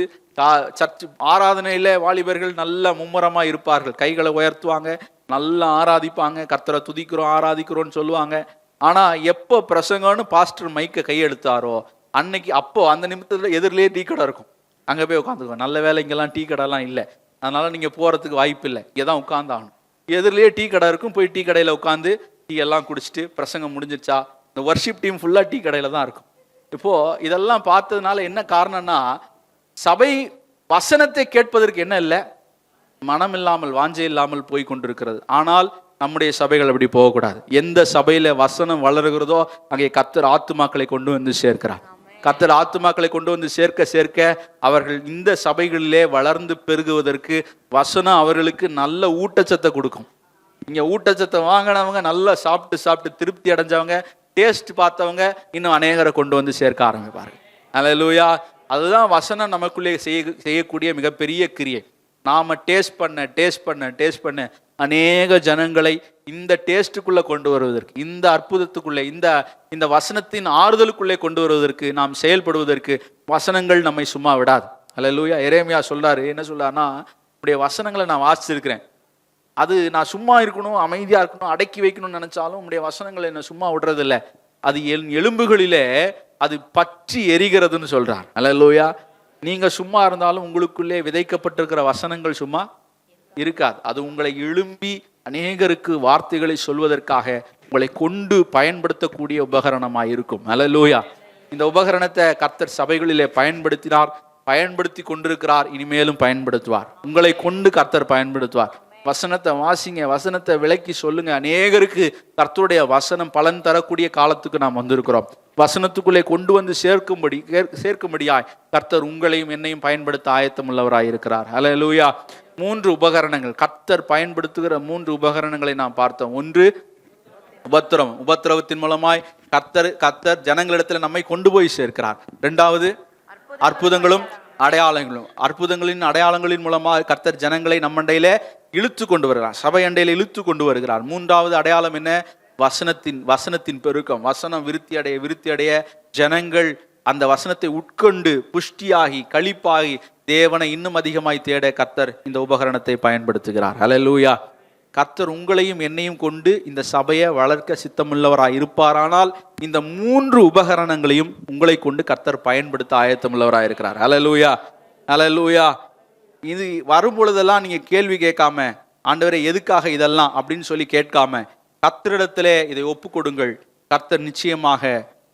சர்ச் ஆராதனையில வாலிபர்கள் நல்ல மும்முரமாக இருப்பார்கள், கைகளை உயர்த்துவாங்க, நல்லா ஆராதிப்பாங்க, கர்த்தரை துதிக்கிறோம் ஆராதிக்கிறோம்னு சொல்லுவாங்க. ஆனா எப்போ பிரசங்கம்னு பாஸ்டர் மைக்கை கையெடுத்தாரோ அன்னைக்கு அந்த நிமிஷத்துல எதிரிலேயே டீ கடை இருக்கும், அங்க போய் உட்காந்துக்குவோம். நல்ல வேலை இங்கெல்லாம் டீ கடைலாம் இல்லை, அதனால நீங்க போறதுக்கு வாய்ப்பு இல்லை, இங்கே தான் உட்காந்தாகணும். எதிரிலேயே டீ கடை இருக்கும், போய் டீ கடையில உட்காந்து டீ எல்லாம் குடிச்சிட்டு பிரசங்கம் முடிஞ்சிருச்சா, இந்த வர்ஷிப் டீம் ஃபுல்லா டீ கடையில தான் இருக்கும். இப்போ இதெல்லாம் பார்த்ததுனால என்ன காரணம்னா, சபை வசனத்தை கேட்பதற்கு என்ன இல்லை, மனம் இல்லாமல் வாஞ்சை இல்லாமல் போய் கொண்டிருக்கிறது. ஆனால் நம்முடைய சபைகள் அப்படி போகக்கூடாது. எந்த சபையில வசனம் வளருகிறதோ அங்கே கர்த்தர் ஆத்துமாக்களை கொண்டு வந்து சேர்க்கிறார். கர்த்தர் ஆத்துமாக்களை கொண்டு வந்து சேர்க்க சேர்க்க அவர்கள் இந்த சபைகளிலே வளர்ந்து பெருகுவதற்கு வசனம் அவர்களுக்கு நல்ல ஊட்டச்சத்தை கொடுக்கும். இங்க ஊட்டச்சத்தை வாங்கினவங்க நல்லா சாப்பிட்டு திருப்தி அடைஞ்சவங்க, டேஸ்ட் பார்த்தவங்க இன்னும் அநேகரை கொண்டு வந்து சேர்க்க ஆரம்பிப்பார்கள். அல்லேலூயா. அதுதான் வசனம் நமக்குள்ளே செய்யக்கூடிய மிகப்பெரிய கிரியை. நாம டேஸ்ட் பண்ண அநேக ஜனங்களை இந்த டேஸ்டுக்குள்ள கொண்டு வருவதற்கு, இந்த அற்புதத்துக்குள்ளே, இந்த வசனத்தின் ஆறுதலுக்குள்ளே கொண்டு வருவதற்கு, நாம் செயல்படுவதற்கு வசனங்கள் நம்மை சும்மா விடாது. அல்லேலூயா. எரேமியா சொல்றாரு, என்ன சொல்றாருன்னா, இப்படிய வசனங்களை நான் வாசிச்சிருக்கிறேன், அது நான் சும்மா இருக்கணும், அமைதியா இருக்கணும், அடக்கி வைக்கணும்னு நினைச்சாலும் உங்களுடைய வசனங்களை என்ன சும்மா விடுறதில்லை, அது எலும்புகளிலே அது பற்றி எரிகிறதுன்னு சொல்றார். அல்லேலூயா. நீங்க சும்மா இருந்தாலும் உங்களுக்குள்ளே விதைக்கப்பட்டிருக்கிற வசனங்கள் சும்மா இருக்காது. அது உங்களை எழும்பி அநேகருக்கு வார்த்தைகளை சொல்வதற்காக உங்களை கொண்டு பயன்படுத்தக்கூடிய உபகரணமாய் இருக்கும். அல்லேலூயா. இந்த உபகரணத்தை கர்த்தர் சபைகளிலே பயன்படுத்தி கொண்டிருக்கிறார், இனிமேலும் பயன்படுத்துவார். உங்களை கொண்டு கர்த்தர் பயன்படுத்துவார். வசனத்தை வாசிங்க, வசனத்தை விளக்கி சொல்லுங்க. அநேகருக்கு கர்த்தருடைய வசனம் பலன் தரக்கூடிய காலத்துக்கு நாம் வந்திருக்கிறோம். வசனத்துக்குள்ளே கொண்டு வந்து சேர்க்கும்படியாய் கர்த்தர் உங்களையும் என்னையும் பயன்படுத்த ஆயத்தம் உள்ளவராய் இருக்கிறார். அல்லேலூயா. 3 உபகரணங்கள், கர்த்தர் பயன்படுத்துகிற 3 உபகரணங்களை நாம் பார்த்தோம். ஒன்று உபத்திரவத்தின் மூலமாய் கர்த்தர் ஜனங்களிடத்துல நம்மை கொண்டு போய் சேர்க்கிறார். 2வது அற்புதங்களும் அடையாளங்களின் மூலமாக கர்த்தர் ஜனங்களை நம்மண்டையில இழுத்து கொண்டு வருகிறார், சபை அண்டையில இழுத்து கொண்டு வருகிறார். 3வது அடையாளம் என்ன? வசனத்தின் பெருக்கம். வசனம் விருத்தி அடைய ஜனங்கள் அந்த வசனத்தை உட்கொண்டு புஷ்டியாகி களிப்பாகி தேவனை இன்னும் அதிகமாய் தேட கர்த்தர் இந்த உபகரணத்தை பயன்படுத்துகிறார். அல்லேலூயா. கர்த்தர் உங்களையும் என்னையும் கொண்டு இந்த சபையை வளர்க்க சித்தமுள்ளவராய் இருப்பாரானால் இந்த 3 உபகரணங்களையும் உங்களை கொண்டு கர்த்தர் பயன்படுத்த ஆயத்தமுள்ளவராய் இருக்கிறார். அல்லேலூயா. அல்லேலூயா. இது வரும் பொழுதெல்லாம் நீங்க கேள்வி கேட்காம, ஆண்டவரே எதுக்காக இதெல்லாம் அப்படின்னு சொல்லி கேட்காம கர்த்தரிடத்திலே இதை ஒப்பு கொடுங்கள். கர்த்தர் நிச்சயமாக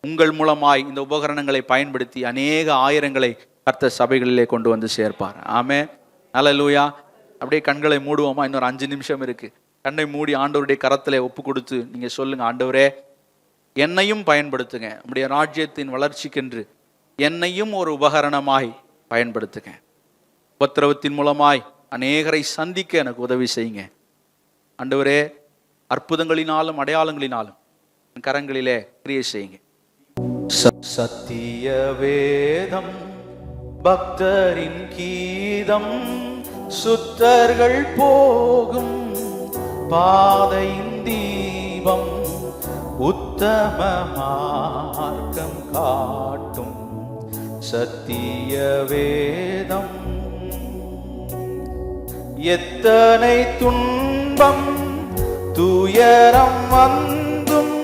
உங்கள் மூலமாய் இந்த உபகரணங்களை பயன்படுத்தி அநேக ஆயிரங்களை கர்த்தர் சபைகளிலே கொண்டு வந்து சேர்ப்பார். ஆமென். அல்லேலூயா. அப்படியே கண்களை மூடுவோமா? இன்னொரு 5 நிமிஷம் இருக்கு. கண்ணை மூடி ஆண்டவருடைய கரத்திலே ஒப்பு கொடுத்து நீங்க சொல்லுங்க, ஆண்டவரே என்னையும் பயன்படுத்துங்க, உங்களுடைய ராஜ்யத்தின் வளர்ச்சிக்கென்று என்னையும் ஒரு உபகரணமாய் பயன்படுத்துங்க. உபத்திரவத்தின் மூலமாய் அநேகரை சந்திக்க எனக்கு உதவி செய்யுங்க. ஆண்டவரே அற்புதங்களினாலும் அடையாளங்களினாலும் கரங்களிலே கிரியை செய்யுங்க. சத்திய வேதம் பக்தரின் கீதம், சுத்தர்கள் போகும் பாதையின் தீபம், உத்தம மார்க்கம் காட்டும் சத்திய வேதம். எத்தனை துன்பம் துயரம் வந்தும்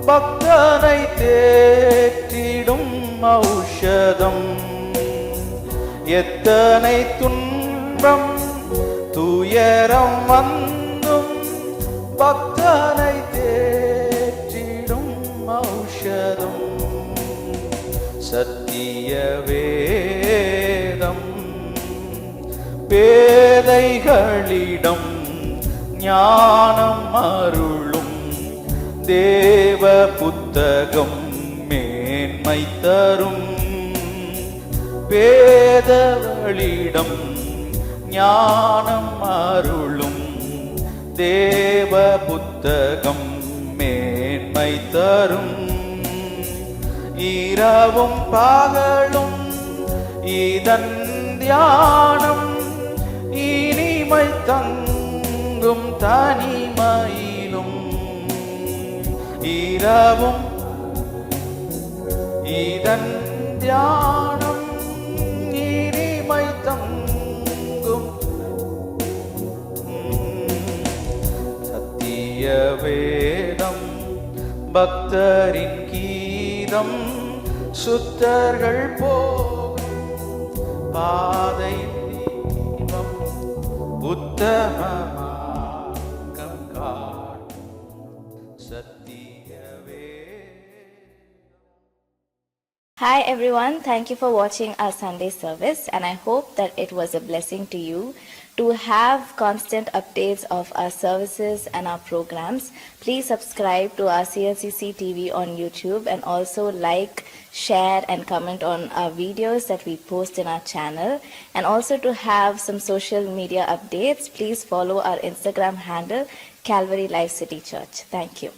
பக்தனை தேற்றிடும் ஔஷதம். எத்தனை துன்பம் துயரம் வந்தும் பக்தனை தேற்றிடும் ஔஷதம் சத்திய வேதம். பேதைகளிடம் ஞானம் அருளும் தேவ புத்தகம் மேன்மை தரும் வேதவழிடம் ஞானம் அருளும் தேவ புத்தகம் மேன்மை தரும் இரவும் பகலும் இதன் தியானம் இனிமை தங்கும் தனிமையிலும் இரவும் இதன் தியானம் இனிமை தங்கும் சத்திய வேதம் பக்தரின் கீதம் சுத்தர்கள் போகும் பாதை தீபம் உத்தம மார்க்கம் காட்டும் சத்திய வேதம். Hi everyone, thank you for watching our Sunday service, and I hope that it was a blessing to you. To have constant updates of our services and our programs, please subscribe to our CLCC TV on YouTube, and also like, share and comment on our videos that we post in our channel. And also to have some social media updates, please follow our Instagram handle, Calvary Life City Church. Thank you.